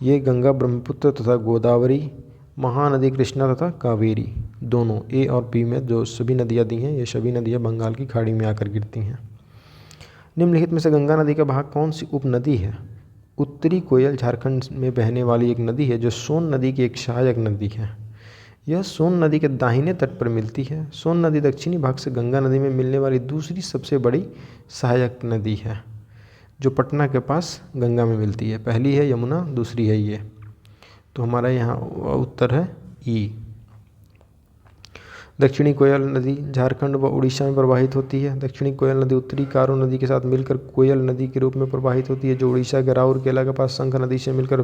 A: ये गंगा, ब्रह्मपुत्र तथा गोदावरी, महानदी कृष्णा तथा कावेरी। दोनों ए और बी में जो सभी नदियाँ दी हैं ये सभी नदियाँ बंगाल की खाड़ी में आकर गिरती हैं। निम्नलिखित में से गंगा नदी का भाग कौन सी उपनदी है? उत्तरी कोयल झारखंड में बहने वाली एक नदी है जो सोन नदी की एक सहायक नदी है। यह सोन नदी के दाहिने तट पर मिलती है। सोन नदी दक्षिणी भाग से गंगा नदी में मिलने वाली दूसरी सबसे बड़ी सहायक नदी है जो पटना के पास गंगा में मिलती है। पहली है यमुना, दूसरी है ये। तो हमारा यहाँ उत्तर है ई। दक्षिणी कोयल नदी झारखंड व उड़ीसा में प्रवाहित होती है। दक्षिणी कोयल नदी उत्तरी कारो नदी के साथ मिलकर कोयल नदी के रूप में प्रवाहित होती है जो उड़ीसा के राउरकेला के पास शंख नदी से मिलकर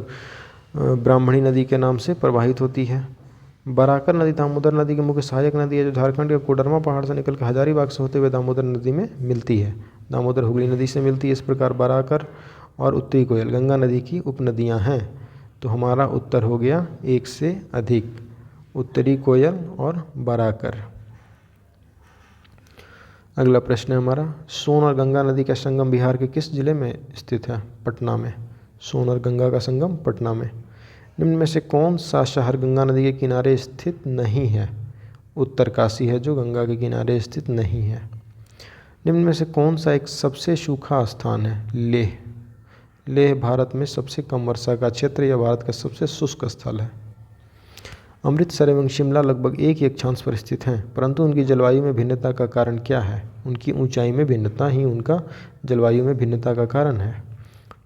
A: ब्राह्मणी नदी के नाम से प्रवाहित होती है। बराकर नदी दामोदर नदी की मुख्य सहायक नदी है जो झारखंड के कोडरमा पहाड़ से निकलकर हजारीबाग से होते हुए दामोदर नदी में मिलती है। दामोदर हुगली नदी से मिलती है। इस प्रकार बराकर और उत्तरी कोयल गंगा नदी की उपनदियाँ हैं। तो हमारा उत्तर हो गया एक से अधिक, उत्तरी कोयल और बराकर। अगला प्रश्न है हमारा, सोन और गंगा नदी का संगम बिहार के किस जिले में स्थित है? पटना में। सोन और गंगा का संगम पटना में। निम्न में से कौन सा शहर गंगा नदी के किनारे स्थित नहीं है? उत्तरकाशी है जो गंगा के किनारे स्थित नहीं है। निम्न में से कौन सा एक सबसे सूखा स्थान है? लेह। लेह भारत में सबसे कम वर्षा का क्षेत्र या भारत का सबसे शुष्क स्थल है। अमृतसर एवं शिमला लगभग एक ही अक्षांश पर स्थित हैं, परंतु उनकी जलवायु में भिन्नता का कारण क्या है? उनकी ऊंचाई में भिन्नता ही उनका जलवायु में भिन्नता का कारण है।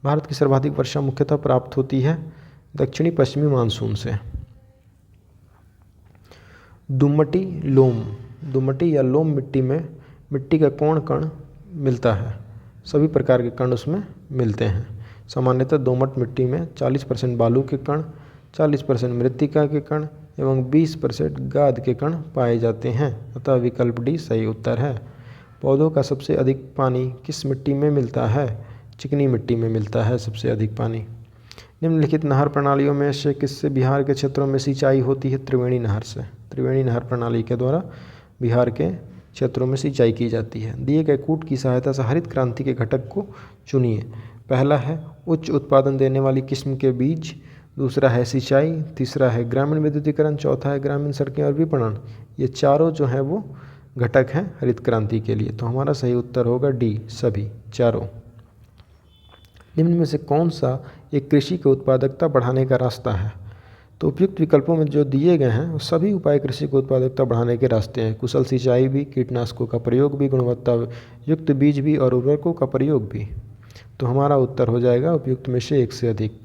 A: भारत की सर्वाधिक वर्षा मुख्यतः प्राप्त होती है दक्षिणी पश्चिमी मानसून से। दुमटी या लोम मिट्टी में मिट्टी का कौन कण मिलता है? सभी प्रकार के कण उसमें मिलते हैं। सामान्यतः दोमट मिट्टी में 40% बालू के कण, 40% मृत्तिका के कण एवं 20% गाद के कण पाए जाते हैं, अतः विकल्प डी सही उत्तर है। पौधों का सबसे अधिक पानी किस मिट्टी में मिलता है? चिकनी मिट्टी में मिलता है सबसे अधिक पानी। निम्नलिखित नहर प्रणालियों में से किससे बिहार के क्षेत्रों में सिंचाई होती है? त्रिवेणी नहर से। त्रिवेणी नहर प्रणाली के द्वारा बिहार के क्षेत्रों में सिंचाई की जाती है। दिए गए कूट की सहायता से हरित क्रांति के घटक को चुनिए। पहला है उच्च उत्पादन देने वाली किस्म के बीज, दूसरा है सिंचाई, तीसरा है ग्रामीण विद्युतीकरण, चौथा है ग्रामीण सड़कें और विपणन। ये चारों जो हैं वो घटक हैं हरित क्रांति के लिए। तो हमारा सही उत्तर होगा डी, सभी चारों। निम्न में से कौन सा एक कृषि की उत्पादकता बढ़ाने का रास्ता है? तो उपयुक्त विकल्पों में जो दिए गए हैं वो सभी उपाय कृषि की उत्पादकता बढ़ाने के रास्ते हैं। कुशल सिंचाई भी, कीटनाशकों का प्रयोग भी, गुणवत्ता युक्त बीज भी और उर्वरकों का प्रयोग भी। तो हमारा उत्तर हो जाएगा उपयुक्त में से एक से अधिक।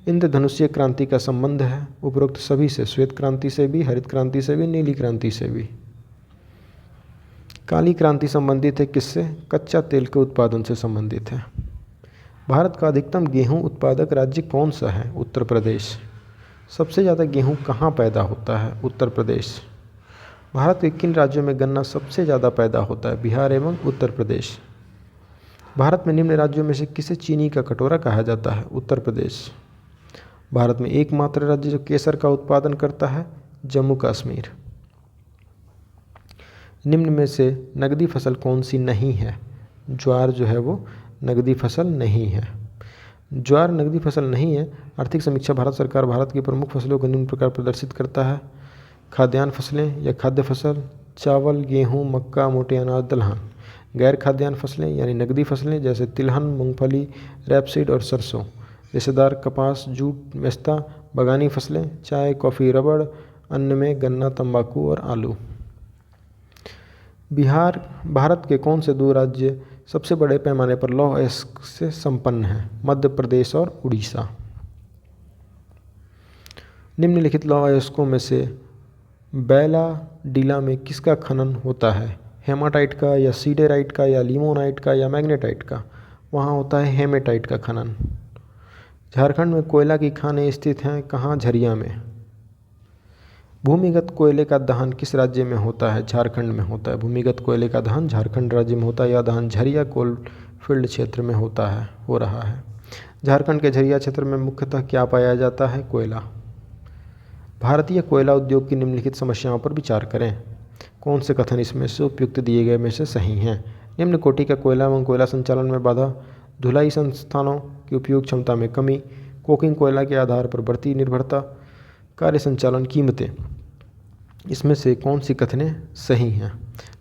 A: इंद्रधनुषीय क्रांति का संबंध है उपरोक्त सभी से, श्वेत क्रांति से भी, हरित क्रांति से भी, नीली क्रांति से भी। काली क्रांति संबंधित है किससे? कच्चा तेल के उत्पादन से संबंधित है। भारत का अधिकतम गेहूं उत्पादक राज्य कौन सा है? उत्तर प्रदेश। सबसे ज़्यादा गेहूं कहाँ पैदा होता है? उत्तर प्रदेश। भारत के किन राज्यों में गन्ना सबसे ज़्यादा पैदा होता है? बिहार एवं उत्तर प्रदेश। भारत में निम्न राज्यों में से किसे चीनी का कटोरा कहा जाता है? उत्तर प्रदेश। भारत में एकमात्र राज्य जो केसर का उत्पादन करता है? जम्मू कश्मीर। निम्न में से नकदी फसल कौन सी नहीं है? ज्वार जो है वो नकदी फसल नहीं है। ज्वार नकदी फसल नहीं है। आर्थिक समीक्षा भारत सरकार भारत की प्रमुख फसलों को निम्न प्रकार प्रदर्शित करता है। खाद्यान्न फसलें या खाद्य फसल, चावल, गेहूँ, मक्का, मोटे अनाज, दलहन। गैर खाद्यान्न फसलें यानी नकदी फसलें जैसे तिलहन, मूंगफली, रैपसीड और सरसों। रेशेदार कपास, जूट, मेस्ता। बागानी फसलें चाय, कॉफ़ी, रबड़। अन्न में गन्ना, तंबाकू और आलू। बिहार भारत के कौन से दो राज्य सबसे बड़े पैमाने पर लौह अयस्क से संपन्न हैं? मध्य प्रदेश और उड़ीसा। निम्नलिखित लौह अयस्कों में से बैलाडीला में किसका खनन होता है? हेमाटाइट का या सीडेराइट का या लिमोनाइट का या मैग्नेटाइट का? वहाँ होता है हेमेटाइट का खनन। झारखंड में कोयला की खानें स्थित हैं कहाँ? झरिया में। भूमिगत कोयले का दहन किस राज्य में होता है? झारखंड में होता है। भूमिगत कोयले का दहन झारखंड राज्य में होता है। यह दहन झरिया कोलफील्ड क्षेत्र में हो रहा है। झारखंड के झरिया क्षेत्र में मुख्यतः क्या पाया जाता है? कोयला। भारतीय कोयला उद्योग की निम्नलिखित समस्याओं पर विचार करें। कौन से कथन इसमें से उपयुक्त दिए गए में से सही हैं? निम्न कोटि का कोयला एवं कोयला संचालन में बाधा, धुलाई संस्थानों की उपयोग क्षमता में कमी, कोकिंग कोयला के आधार पर बढ़ती निर्भरता, कार्य संचालन कीमतें। इसमें से कौन सी कथनें सही हैं?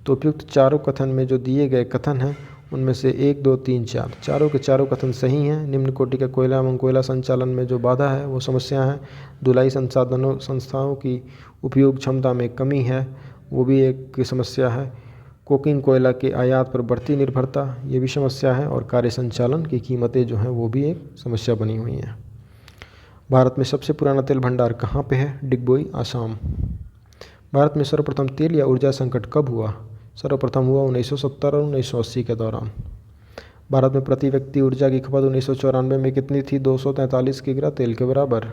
A: तो उपयुक्त चारों कथन में जो दिए गए कथन हैं उनमें से 1, 2, 3, 4 चारों के चारों कथन सही हैं। निम्न कोटि का कोयला एवं कोयला संचालन में जो बाधा है वो समस्या है। धुलाई संस्थाओं की उपयोग क्षमता में कमी है, वो भी एक समस्या है। कोकिंग कोयला के आयात पर बढ़ती निर्भरता, ये भी समस्या है। और कार्य संचालन की कीमतें जो हैं वो भी एक समस्या बनी हुई हैं। भारत में सबसे पुराना तेल भंडार कहाँ पे है? डिगबोई, आसाम। भारत में सर्वप्रथम तेल या ऊर्जा संकट कब हुआ? सर्वप्रथम हुआ 1970 और 1980 के दौरान। भारत में प्रति व्यक्ति ऊर्जा की खपत 1994 में कितनी थी? 243 किग्रा तेल के बराबर।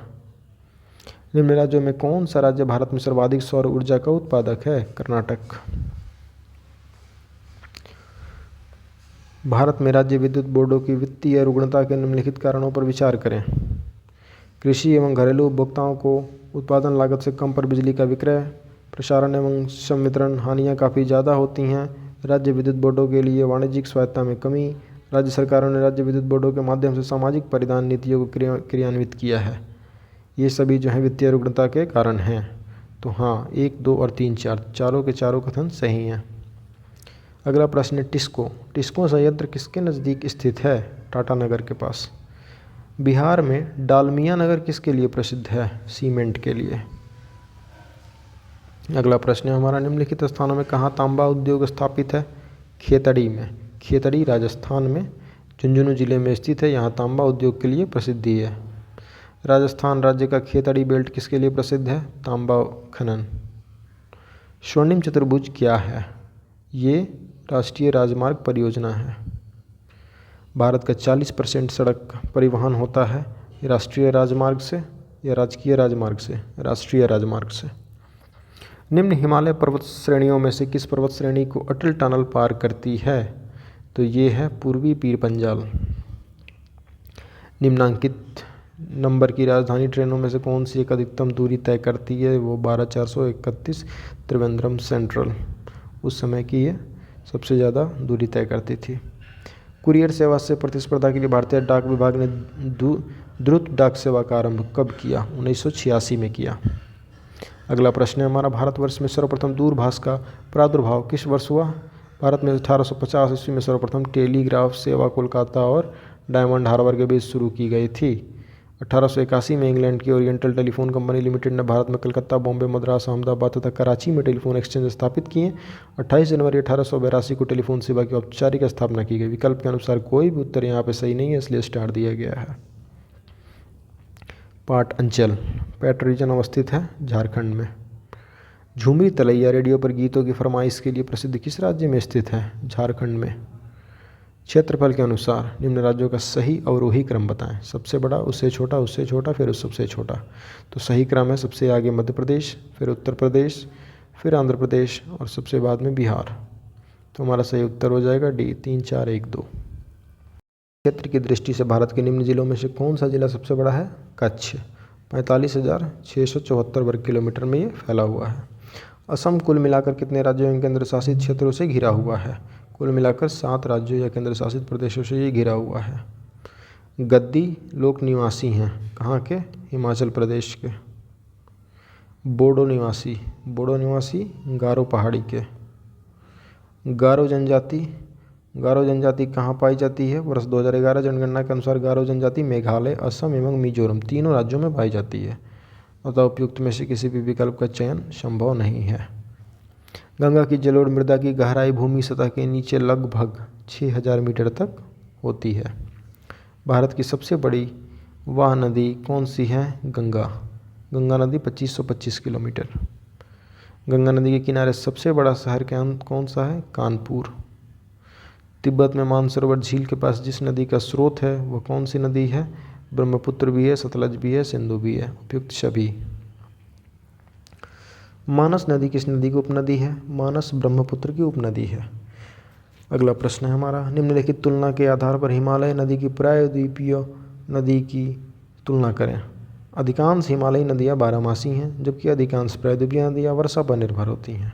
A: निम्न राज्यों में कौन सा राज्य भारत में सर्वाधिक सौर ऊर्जा का उत्पादक है? कर्नाटक। भारत में राज्य विद्युत बोर्डों की वित्तीय रुग्णता के निम्नलिखित कारणों पर विचार करें। कृषि एवं घरेलू उपभोक्ताओं को उत्पादन लागत से कम पर बिजली का विक्रय, प्रसारण एवं संवितरण हानियाँ काफ़ी ज़्यादा होती हैं, राज्य विद्युत बोर्डों के लिए वाणिज्यिक स्वायत्ता में कमी, राज्य सरकारों ने राज्य विद्युत बोर्डों के माध्यम से सामाजिक परिधान नीतियों को क्रियान्वित किया है। ये सभी जो है वित्तीय रुग्णता के कारण हैं। तो हाँ, 1, 2 और 3, 4 चारों के चारों कथन सही हैं। अगला प्रश्न है टिस्को। टिस्को संयंत्र किसके नज़दीक स्थित है? टाटानगर के पास। बिहार में डालमिया नगर किसके लिए प्रसिद्ध है? सीमेंट के लिए। अगला प्रश्न है हमारा, निम्नलिखित स्थानों में कहाँ तांबा उद्योग स्थापित है? खेतड़ी में। खेतड़ी राजस्थान में झुंझुनू जिले में स्थित है। यहाँ तांबा उद्योग के लिए प्रसिद्धि है। राजस्थान राज्य का खेतड़ी बेल्ट किसके लिए प्रसिद्ध है? तांबा खनन। स्वर्णिम चतुर्भुज क्या है? ये राष्ट्रीय राजमार्ग परियोजना है। भारत का 40% सड़क परिवहन होता है राष्ट्रीय राजमार्ग से या राजकीय राजमार्ग से? राष्ट्रीय राजमार्ग से। निम्न हिमालय पर्वत श्रेणियों में से किस पर्वत श्रेणी को अटल टनल पार करती है? तो ये है पूर्वी पीर पंजाल। निम्नांकित नंबर की राजधानी ट्रेनों में से कौन सी एक अधिकतम दूरी तय करती है? वो 12,431 त्रिवेंद्रम सेंट्रल उस समय की ये सबसे ज़्यादा दूरी तय करती थी। कुरियर सेवा से प्रतिस्पर्धा के लिए भारतीय डाक विभाग ने द्रुत डाक सेवा का आरंभ कब किया? 1986 में किया। अगला प्रश्न है हमारा, भारतवर्ष में सर्वप्रथम दूरभाष का प्रादुर्भाव किस वर्ष हुआ? भारत में 1850 ईस्वी में सर्वप्रथम टेलीग्राफ सेवा कोलकाता और डायमंड हार्बर के बीच शुरू की गई थी। 1881 में इंग्लैंड की ओरिएंटल टेलीफोन कंपनी लिमिटेड ने भारत में कलकत्ता, बॉम्बे, मद्रास, अहमदाबाद तथा कराची में टेलीफोन एक्सचेंज स्थापित किए। 28 जनवरी 1882 को टेलीफोन सेवा की औपचारिक स्थापना की गई। विकल्प के अनुसार कोई भी उत्तर यहाँ पे सही नहीं है, इसलिए स्टार दिया गया है। पाट अंचल पैट रीजन अवस्थित है झारखंड में। झुमरी तलैया रेडियो पर गीतों की फरमाइश के लिए प्रसिद्ध किस राज्य में स्थित है? झारखंड में। क्षेत्रफल के अनुसार निम्न राज्यों का सही अवरोही क्रम बताएं। सबसे बड़ा, उससे छोटा, फिर उस सबसे छोटा। तो सही क्रम है सबसे आगे मध्य प्रदेश, फिर उत्तर प्रदेश, फिर आंध्र प्रदेश और सबसे बाद में बिहार। तो हमारा सही उत्तर हो जाएगा डी, 3, 4, 1, 2। क्षेत्र की दृष्टि से भारत के निम्न जिलों में से कौन सा जिला सबसे बड़ा है? कच्छ। 45,674 वर्ग किलोमीटर में ये फैला हुआ है। असम कुल मिलाकर कितने राज्यों एवं केंद्र शासित क्षेत्रों से घिरा हुआ है? कुल मिलाकर 7 राज्यों या केंद्र शासित प्रदेशों से ये घिरा हुआ है। गद्दी लोक निवासी हैं, कहाँ के? हिमाचल प्रदेश के। बोडो निवासी गारो पहाड़ी के। गारो जनजाति कहाँ पाई जाती है? वर्ष 2011 जनगणना के अनुसार गारो जनजाति मेघालय, असम एवं मिजोरम तीनों राज्यों में पाई जाती है। अतः उपयुक्त में से किसी भी विकल्प का चयन संभव नहीं है। गंगा की जलोढ़ मृदा की गहराई भूमि सतह के नीचे लगभग 6000 मीटर तक होती है। भारत की सबसे बड़ी वह नदी कौन सी है? गंगा नदी 2525 किलोमीटर। गंगा नदी के किनारे सबसे बड़ा शहर कौन सा है? कानपुर। तिब्बत में मानसरोवर झील के पास जिस नदी का स्रोत है वह कौन सी नदी है? ब्रह्मपुत्र भी है, सतलज भी है, सिंधु भी है। उपयुक्त सभी। मानस नदी किस नदी की उपनदी है? मानस ब्रह्मपुत्र की उपनदी है। अगला प्रश्न है हमारा, निम्नलिखित तुलना के आधार पर हिमालय नदी की प्रायद्वीपीय नदी की तुलना करें। अधिकांश हिमालयी नदियाँ बारहमासी हैं, जबकि अधिकांश प्रायद्वीपीय नदियाँ वर्षा पर निर्भर होती हैं।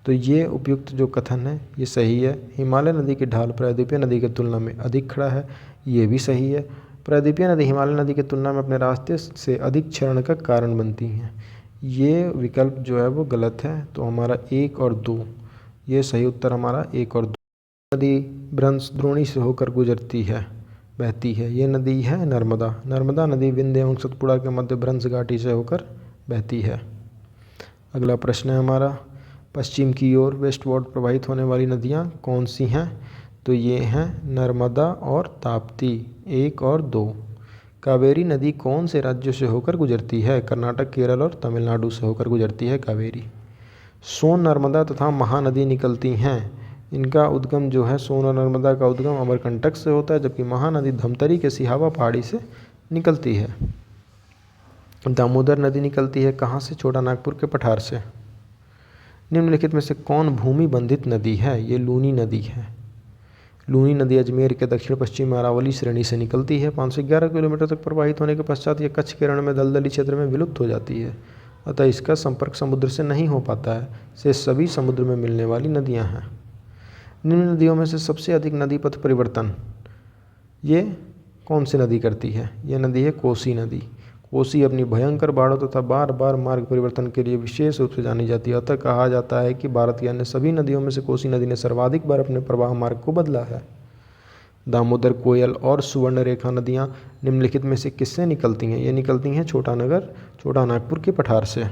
A: तो ये उपयुक्त जो कथन है ये सही है। हिमालय नदी की ढाल प्रायद्वीपीय नदी की तुलना में अधिक खड़ा है, ये भी सही है। प्रायद्वीपीय नदी हिमालय नदी की तुलना में अपने रास्ते से अधिक क्षरण का कारण बनती हैं, ये विकल्प जो है वो गलत है। तो हमारा 1 और 2, ये सही उत्तर हमारा 1 और 2। नदी भ्रंश द्रोणी से होकर गुजरती है, बहती है, ये नदी है नर्मदा नदी विंध्य एवं सतपुड़ा के मध्य भ्रंश घाटी से होकर बहती है। अगला प्रश्न है हमारा, पश्चिम की ओर वेस्टवर्ड प्रवाहित होने वाली नदियाँ कौन सी हैं? तो ये हैं नर्मदा और ताप्ती। 1 और 2। कावेरी नदी कौन से राज्यों से होकर गुजरती है? कर्नाटक, केरल और तमिलनाडु से होकर गुजरती है कावेरी। सोन, नर्मदा तथा महानदी निकलती हैं, इनका उद्गम जो है सोन और नर्मदा का उद्गम अमरकंटक से होता है, जबकि महानदी धमतरी के सिहावा पहाड़ी से निकलती है। दामोदर नदी निकलती है कहाँ से? छोटा नागपुर के पठार से। निम्नलिखित में से कौन भूमि बंधित नदी है? ये लूनी नदी है। लूनी नदी अजमेर के दक्षिण पश्चिम में अरावली श्रेणी से निकलती है। 511 किलोमीटर तक प्रवाहित होने के पश्चात यह कच्छ के रण में दलदली क्षेत्र में विलुप्त हो जाती है, अतः इसका संपर्क समुद्र से नहीं हो पाता है। से सभी समुद्र में मिलने वाली नदियाँ हैं। निम्न नदियों में से सबसे अधिक नदी पथ परिवर्तन ये कौन सी नदी करती है? यह नदी है कोसी नदी। कोसी अपनी भयंकर बाढ़ों तथा बार बार मार्ग परिवर्तन के लिए विशेष रूप से जानी जाती है। अतः कहा जाता है कि भारत की अन्य सभी नदियों में से कोसी नदी ने सर्वाधिक बार अपने प्रवाह मार्ग को बदला है। दामोदर, कोयल और सुवर्णरेखा नदियाँ निम्नलिखित में से किससे निकलती हैं? ये निकलती हैं छोटा नागपुर के पठार से।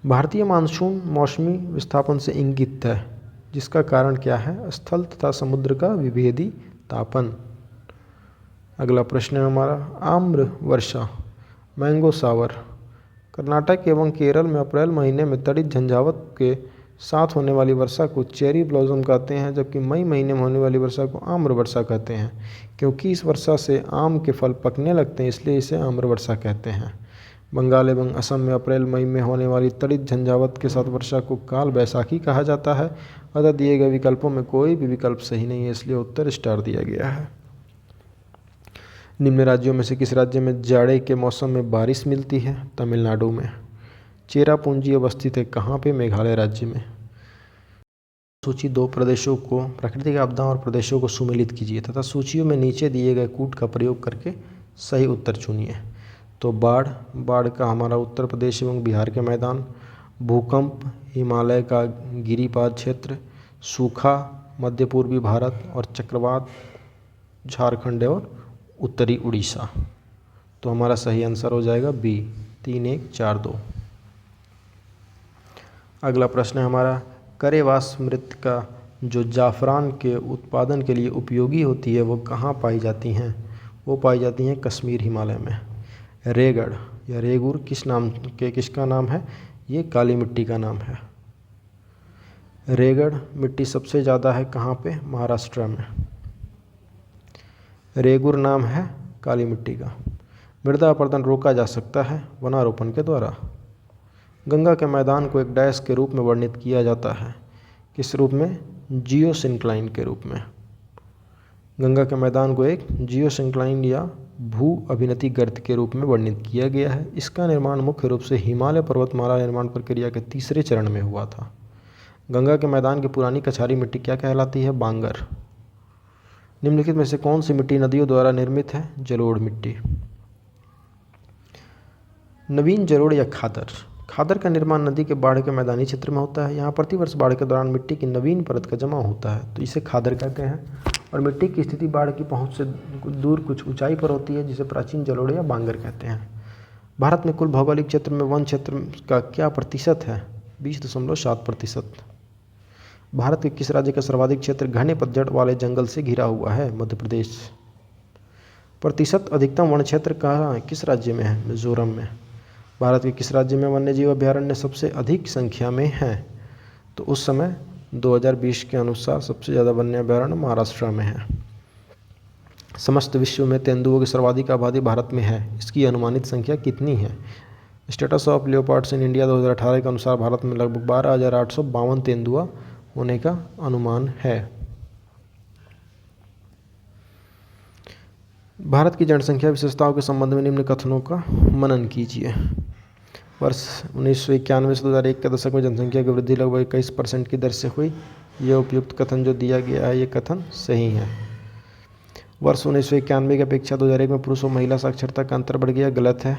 A: भारतीय मानसून मौसमी विस्थापन से इंगित है, जिसका कारण क्या है? स्थल तथा समुद्र का विभेदी तापन। अगला प्रश्न है हमारा, आम्र वर्षा मैंगो सावर कर्नाटक एवं केरल में अप्रैल महीने में तड़ित झंझावत के साथ होने वाली वर्षा को चेरी ब्लॉसम कहते हैं, जबकि मई महीने में होने वाली वर्षा को आम्र वर्षा कहते हैं। क्योंकि इस वर्षा से आम के फल पकने लगते हैं, इसलिए इसे आम्र वर्षा कहते हैं। बंगाल एवं असम में अप्रैल मई में होने वाली तड़ित झंझावत के साथ वर्षा को काल बैसाखी कहा जाता है। अतः दिए गए विकल्पों में कोई भी विकल्प सही नहीं है, इसलिए उत्तर स्टार दिया गया है। निम्न राज्यों में से किस राज्य में जाड़े के मौसम में बारिश मिलती है? तमिलनाडु में। चेरापूंजी अवस्थित है कहाँ पे? मेघालय राज्य में। सूची 2 प्रदेशों को प्राकृतिक आपदाओं और प्रदेशों को सुमेलित कीजिए तथा सूचियों में नीचे दिए गए कूट का प्रयोग करके सही उत्तर चुनिए। तो बाढ़ का हमारा उत्तर प्रदेश एवं बिहार के मैदान, भूकंप हिमालय का गिरिपाद क्षेत्र, सूखा मध्य पूर्वी भारत और चक्रवात झारखंड और उत्तरी उड़ीसा। तो हमारा सही आंसर हो जाएगा बी, 3, 1, 4, 2। अगला प्रश्न है हमारा, करेवास मृत्तिका जो जाफरान के उत्पादन के लिए उपयोगी होती है वो कहाँ पाई जाती हैं? वो पाई जाती हैं कश्मीर हिमालय में। रेगड़ या रेगुर किसका नाम है? ये काली मिट्टी का नाम है। रेगड़ मिट्टी सबसे ज़्यादा है कहाँ पे? महाराष्ट्र में। रेगुर नाम है काली मिट्टी का। मृदा अपरदन रोका जा सकता है वनारोपण के द्वारा। गंगा के मैदान को एक डैश के रूप में वर्णित किया जाता है। किस रूप में? जियोसिंक्लाइन के रूप में। गंगा के मैदान को एक जियोसिंक्लाइन या भू अभिनति गर्त के रूप में वर्णित किया गया है। इसका निर्माण मुख्य रूप से हिमालय पर्वतमाला निर्माण प्रक्रिया के तीसरे चरण में हुआ था। गंगा के मैदान की पुरानी कछारी मिट्टी क्या कहलाती है? बांगर। निम्नलिखित में से कौन सी मिट्टी नदियों द्वारा निर्मित है? जलोढ़ मिट्टी। नवीन जलोढ़ या खादर। खादर का निर्माण नदी के बाढ़ के मैदानी क्षेत्र में होता है। यहाँ प्रतिवर्ष बाढ़ के दौरान मिट्टी की नवीन परत का जमा होता है, तो इसे खादर कहते हैं। और मिट्टी की स्थिति बाढ़ की पहुँच से दूर कुछ ऊंचाई पर होती है, जिसे प्राचीन जलोढ़ या बांगर कहते हैं। भारत में कुल भौगोलिक क्षेत्र में वन क्षेत्र का क्या प्रतिशत है? 20.7%। भारत के किस राज्य का सर्वाधिक क्षेत्र घने पतझड़ वाले जंगल से घिरा हुआ है? मध्य प्रदेश। प्रतिशत अधिकतम वन क्षेत्र कहाँ है? किस राज्य में है? मिजोरम में। भारत के किस राज्य में वन्यजीव अभयारण्य सबसे अधिक संख्या में हैं? तो उस समय 2020 के अनुसार सबसे ज़्यादा वन्य अभयारण्य महाराष्ट्र में है। समस्त विश्व में तेंदुओं की सर्वाधिक आबादी भारत में है। इसकी अनुमानित संख्या कितनी है? Status of leopards in India 2018 के अनुसार भारत में लगभग 12,852 तेंदुआ होने का अनुमान है। भारत की जनसंख्या विशेषताओं के संबंध में निम्न कथनों का मनन कीजिए। वर्ष 1991 से 2001 के दशक में जनसंख्या की वृद्धि लगभग 21% की दर से हुई। यह उपयुक्त कथन जो दिया गया है, ये कथन सही है। वर्ष 1991 की अपेक्षा 2001 में पुरुष और महिला साक्षरता का अंतर बढ़ गया, गलत है।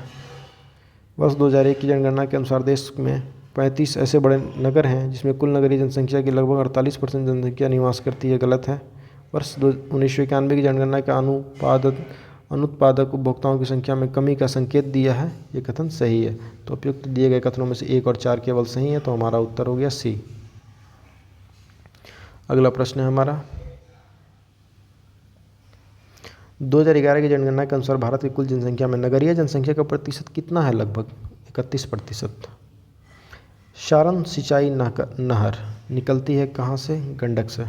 A: वर्ष 2001 की जनगणना के अनुसार देश में 35 ऐसे बड़े नगर हैं जिसमें कुल नगरीय जनसंख्या की लगभग 48% जनसंख्या निवास करती है, गलत है। वर्ष 1991 की जनगणना का अनुत्पादक उपभोक्ताओं की संख्या में कमी का संकेत दिया है, ये कथन सही है। तो उपयुक्त दिए गए कथनों में से 1 और 4 केवल सही है, तो हमारा उत्तर हो गया सी। अगला प्रश्न है हमारा, 2011 की जनगणना के अनुसार भारत की कुल जनसंख्या में नगरीय जनसंख्या का प्रतिशत कितना है? लगभग 31%। सारण सिंचाई नहर निकलती है कहाँ से? गंडक से।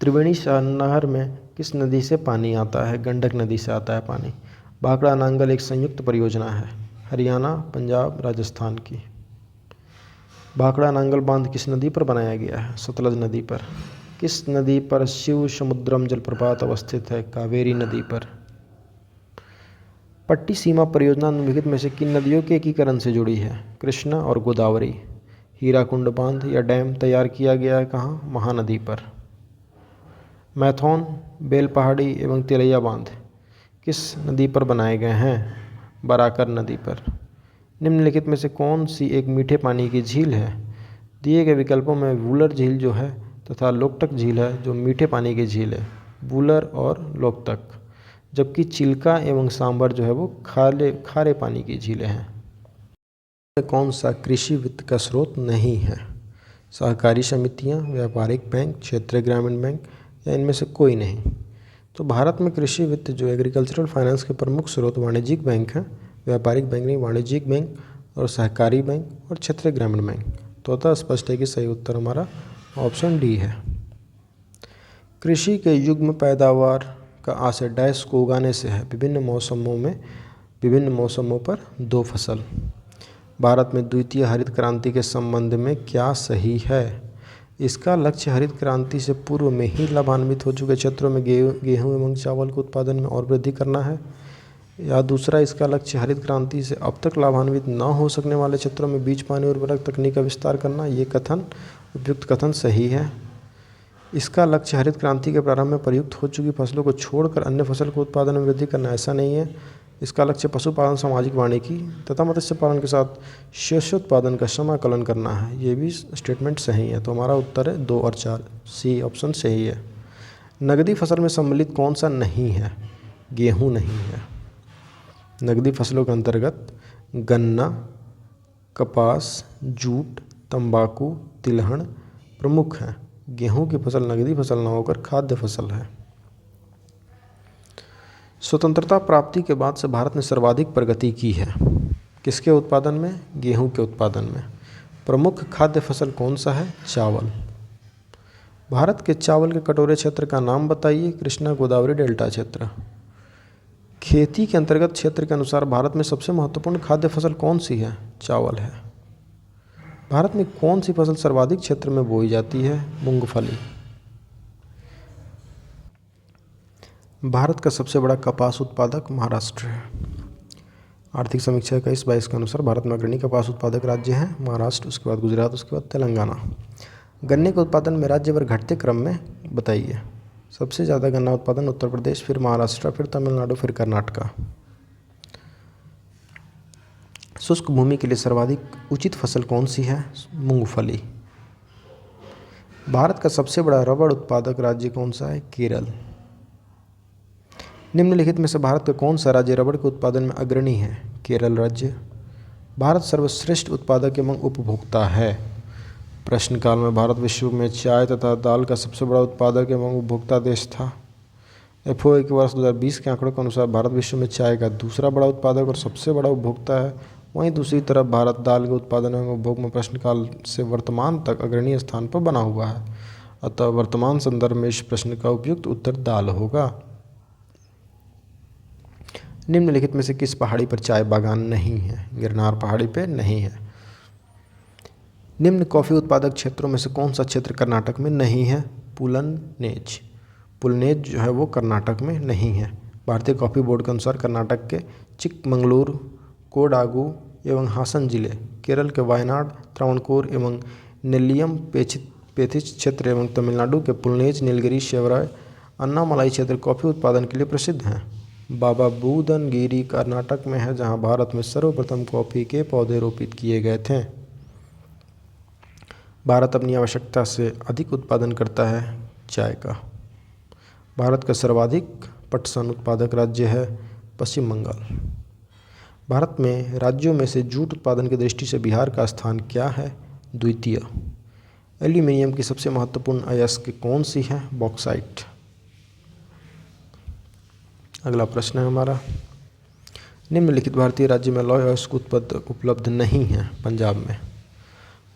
A: त्रिवेणी नहर में किस नदी से पानी आता है? गंडक नदी से आता है पानी। भाखड़ा नांगल एक संयुक्त परियोजना है, हरियाणा, पंजाब, राजस्थान की। भाखड़ा नांगल बांध किस नदी पर बनाया गया है? सतलज नदी पर। किस नदी पर शिव समुद्रम जलप्रपात अवस्थित है? कावेरी नदी पर। पट्टी सीमा परियोजना निम्नलिखित में से किन नदियों के एकीकरण से जुड़ी है? कृष्णा और गोदावरी। हीराकुंड बांध या डैम तैयार किया गया है कहाँ? महानदी पर। मैथौन, बेल पहाड़ी एवं तिलैया बांध किस नदी पर बनाए गए हैं? बराकर नदी पर। निम्नलिखित में से कौन सी एक मीठे पानी की झील है? दिए गए विकल्पों में वुलर झील जो है तथा लोकटक झील है जो मीठे पानी की झील है, वुलर और लोकटक, जबकि चिल्का एवं सांबर जो है वो खारे पानी की झीलें हैं। कौन सा कृषि वित्त का स्रोत नहीं है? सहकारी समितियां, व्यापारिक बैंक, क्षेत्रीय ग्रामीण बैंक या इनमें से कोई नहीं? तो भारत में कृषि वित्त जो एग्रीकल्चरल फाइनेंस के प्रमुख स्रोत वाणिज्यिक बैंक हैं, व्यापारिक बैंक नहीं, वाणिज्यिक बैंक और सहकारी बैंक और क्षेत्रीय ग्रामीण बैंक। तो अतः स्पष्ट है कि सही उत्तर हमारा ऑप्शन डी है। कृषि के युग्म पैदावार का आशय डैश को उगाने से है, विभिन्न मौसमों पर 2 फसल। भारत में द्वितीय हरित क्रांति के संबंध में क्या सही है? इसका लक्ष्य हरित क्रांति से पूर्व में ही लाभान्वित हो चुके क्षेत्रों में गेहूं एवं चावल के उत्पादन में और वृद्धि करना है, या दूसरा इसका लक्ष्य हरित क्रांति से अब तक लाभान्वित न हो सकने वाले क्षेत्रों में बीज पानी उर्वरक तकनीक का विस्तार करना। ये कथन उपयुक्त कथन सही है। इसका लक्ष्य हरित क्रांति के प्रारंभ में प्रयुक्त हो चुकी फसलों को छोड़कर अन्य फसल के उत्पादन में वृद्धि करना, ऐसा नहीं है। इसका लक्ष्य पशुपालन, सामाजिक वानिकी तथा मत्स्य पालन के साथ शस्योत्पादन का समाकलन करना है। ये भी स्टेटमेंट सही है। तो हमारा उत्तर है 2 और 4, सी ऑप्शन सही है। नकदी फसल में सम्मिलित कौन सा नहीं है? गेहूँ नहीं है। नकदी फसलों के अंतर्गत गन्ना, कपास, जूट, तंबाकू, तिलहन प्रमुख हैं। गेहूं की फसल नकदी फसल न होकर खाद्य फसल है। स्वतंत्रता प्राप्ति के बाद से भारत ने सर्वाधिक प्रगति की है। किसके उत्पादन में? गेहूं के उत्पादन में। प्रमुख खाद्य फसल कौन सा है? चावल। भारत के चावल के कटोरे क्षेत्र का नाम बताइए। कृष्णा गोदावरी डेल्टा क्षेत्र। खेती के अंतर्गत क्षेत्र के अनुसार भारत में सबसे महत्वपूर्ण खाद्य फसल कौन सी है? चावल है। भारत में कौन सी फसल सर्वाधिक क्षेत्र में बोई जाती है? मूंगफली। भारत का सबसे बड़ा कपास उत्पादक महाराष्ट्र है। आर्थिक समीक्षा 21-22 के अनुसार भारत में अग्रणी कपास उत्पादक राज्य हैं महाराष्ट्र, उसके बाद गुजरात, उसके बाद तेलंगाना। गन्ने के उत्पादन में राज्यभर घटते क्रम में बताइए। सबसे ज़्यादा गन्ना उत्पादन उत्तर प्रदेश, फिर महाराष्ट्र, फिर तमिलनाडु, फिर कर्नाटक। शुष्क भूमि के लिए सर्वाधिक उचित फसल कौन सी है? मूंगफली। भारत का सबसे बड़ा रबड़ उत्पादक राज्य कौन सा है? केरल। निम्नलिखित में से भारत का कौन सा राज्य रबड़ के उत्पादन में अग्रणी है? केरल राज्य। भारत सर्वश्रेष्ठ उत्पादक एवं उपभोक्ता है। प्रश्नकाल में भारत विश्व में चाय तथा दाल का सबसे बड़ा उत्पादक एवं उपभोक्ता देश था। FOA के वर्ष 2020 के आंकड़ों के अनुसार भारत विश्व में चाय का दूसरा बड़ा उत्पादक और सबसे बड़ा उपभोक्ता है। वहीं दूसरी तरफ भारत दाल के उत्पादन एवं उपभोग में प्रश्नकाल से वर्तमान तक अग्रणी स्थान पर बना हुआ है। अतः वर्तमान संदर्भ में इस प्रश्न का उपयुक्त उत्तर दाल होगा। निम्नलिखित में से किस पहाड़ी पर चाय बागान नहीं है? गिरनार पहाड़ी पर नहीं है। निम्न कॉफ़ी उत्पादक क्षेत्रों में से कौन सा क्षेत्र कर्नाटक में नहीं है? पुलनेज। पुलनेज जो है वो कर्नाटक में नहीं है। भारतीय कॉफ़ी बोर्ड के अनुसार कर्नाटक के चिकमंगलूर, कोडागू एवं हासन जिले, केरल के वायनाड, त्रावणकोर एवं नेल्लियम पेथिच क्षेत्र एवं तमिलनाडु के पुलनेज, नीलगिरी, शेवराय, अन्नामलाई क्षेत्र कॉफ़ी उत्पादन के लिए प्रसिद्ध हैं। बाबा बूदन गिरी कर्नाटक में है, जहां भारत में सर्वप्रथम कॉफ़ी के पौधे रोपित किए गए थे। भारत अपनी आवश्यकता से अधिक उत्पादन करता है चाय का। भारत का सर्वाधिक पटसन उत्पादक राज्य है पश्चिम बंगाल। भारत में राज्यों में से जूट उत्पादन की दृष्टि से बिहार का स्थान क्या है? द्वितीय। एल्यूमीनियम की सबसे महत्वपूर्ण अयस्क कौन सी है? बॉक्साइट। अगला प्रश्न है हमारा, निम्नलिखित भारतीय राज्य में लौह अयस्क उपलब्ध नहीं है? पंजाब में।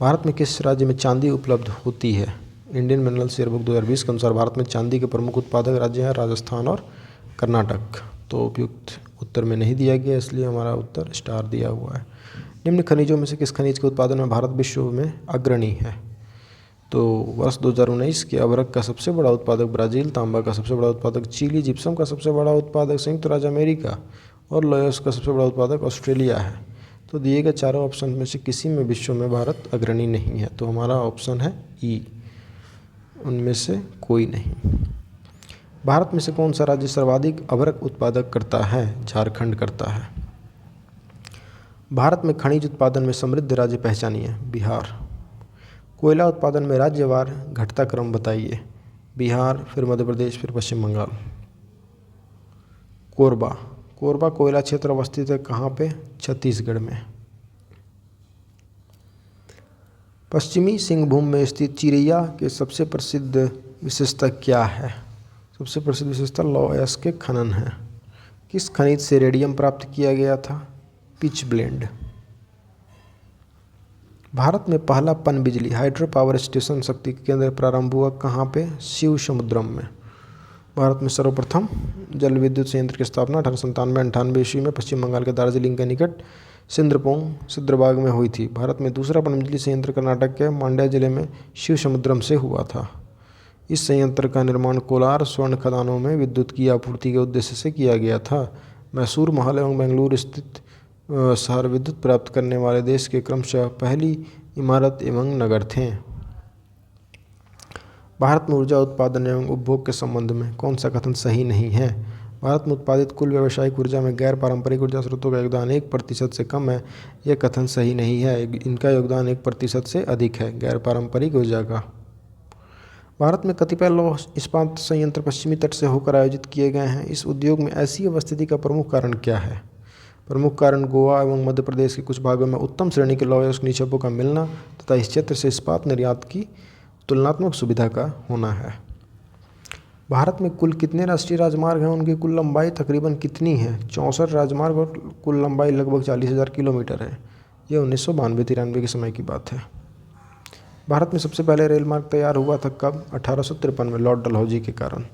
A: भारत में किस राज्य में चांदी उपलब्ध होती है? इंडियन मिनरल शेयर बुक 2020 के अनुसार भारत में चांदी के प्रमुख उत्पादक राज्य हैं राजस्थान और कर्नाटक। तो उपयुक्त उत्तर में नहीं दिया गया, इसलिए हमारा उत्तर स्टार दिया हुआ है। निम्न खनिजों में से किस खनिज के उत्पादन में भारत विश्व में अग्रणी है? तो वर्ष 2019 के अभ्रक का सबसे बड़ा उत्पादक ब्राज़ील, तांबा का सबसे बड़ा उत्पादक चिली, जिप्सम का सबसे बड़ा उत्पादक संयुक्त राज्य अमेरिका और लॉयस का सबसे बड़ा उत्पादक ऑस्ट्रेलिया है। तो दिए गए चारों ऑप्शन में से किसी में विश्व में भारत अग्रणी नहीं है, तो हमारा ऑप्शन है ई, उनमें से कोई नहीं। भारत में से कौन सा राज्य सर्वाधिक अभ्रक उत्पादक करता है? झारखंड करता है। भारत में खनिज उत्पादन में समृद्ध राज्य पहचानिए। बिहार। कोयला उत्पादन में राज्यवार घटता क्रम बताइए। बिहार, फिर मध्य प्रदेश, फिर पश्चिम बंगाल। कोरबा। कोरबा कोयला क्षेत्र अवस्थित है कहाँ पे? छत्तीसगढ़ में। पश्चिमी सिंहभूम में स्थित चिरैया के सबसे प्रसिद्ध विशेषता क्या है? सबसे प्रसिद्ध विशेषता लौह अयस्क के खनन है। किस खनिज से रेडियम प्राप्त किया गया था? Pitch blend. भारत में पहला पनबिजली हाइड्रो पावर स्टेशन शक्ति केंद्र प्रारंभ हुआ कहाँ पे? शिव समुद्रम में। भारत में सर्वप्रथम जल विद्युत संयंत्र की स्थापना 1897-98 ईस्वी में पश्चिम बंगाल के दार्जिलिंग के निकट सिद्रबाग में हुई थी। भारत में दूसरा पनबिजली संयंत्र कर्नाटक के मांड्या जिले में शिव समुद्रम से हुआ था। इस संयंत्र का निर्माण कोलार स्वर्ण खदानों में विद्युत की आपूर्ति के उद्देश्य से किया गया था। मैसूर महल एवं बेंगलुरु स्थित शहर विद्युत प्राप्त करने वाले देश के क्रमशः पहली इमारत एवं नगर थे। भारत में ऊर्जा उत्पादन एवं उपभोग के संबंध में कौन सा कथन सही नहीं है? भारत में उत्पादित कुल व्यावसायिक ऊर्जा में गैर पारंपरिक ऊर्जा स्रोतों का योगदान 1% से कम है। यह कथन सही नहीं है। इनका योगदान 1% से अधिक है गैर पारंपरिक ऊर्जा का। भारत में कतिपय लौह इस्पात संयंत्र पश्चिमी तट से होकर आयोजित किए गए हैं। इस उद्योग में ऐसी अवस्थिति का प्रमुख कारण क्या है? प्रमुख कारण गोवा एवं मध्य प्रदेश के कुछ भागों में उत्तम श्रेणी के लौह अयस्क निक्षेपों का मिलना तथा इस क्षेत्र से इस्पात निर्यात की तुलनात्मक सुविधा का होना है। भारत में कुल कितने राष्ट्रीय राजमार्ग हैं, उनकी कुल लंबाई तकरीबन कितनी है? 64 राजमार्ग और कुल लंबाई लगभग 40,000 किलोमीटर है। ये 1992-93 के समय की बात है। भारत में सबसे पहले रेल मार्ग तैयार हुआ था कब? 1853 में, लॉर्ड डलहौजी के कारण।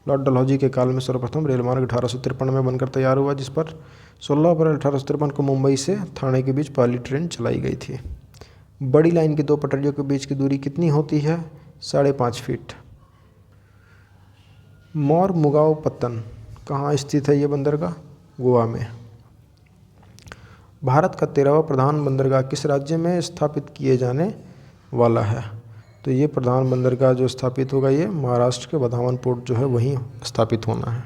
A: लॉर्ड डलहौजी के काल में सर्वप्रथम रेल मार्ग 1853 में बनकर तैयार हुआ, जिस पर 16 अप्रैल 1853 को मुंबई से ठाणे के बीच पहली ट्रेन चलाई गई थी। बड़ी लाइन की दो पटरियों के बीच की दूरी कितनी होती है? 5.5 फीट। मोरमुगाओ पत्तन कहाँ स्थित है? ये बंदरगाह गोवा में। भारत का 13वां प्रधान बंदरगाह किस राज्य में स्थापित किए जाने वाला है? तो ये प्रधान बंदरगाह जो स्थापित होगा ये महाराष्ट्र के बधावन पोर्ट जो है वहीं स्थापित होना है।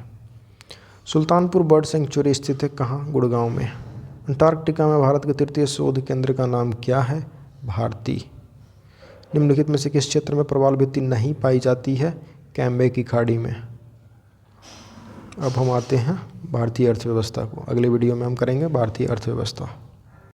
A: सुल्तानपुर बर्ड सेंचुरी स्थित है कहाँ? गुड़गांव में। अंटार्कटिका में भारत के तृतीय शोध केंद्र का नाम क्या है? भारती। निम्नलिखित में से किस क्षेत्र में प्रवाल भित्ति नहीं पाई जाती है? कैम्बे की खाड़ी में। अब हम आते हैं भारतीय अर्थव्यवस्था को। अगले वीडियो में हम करेंगे भारतीय अर्थव्यवस्था।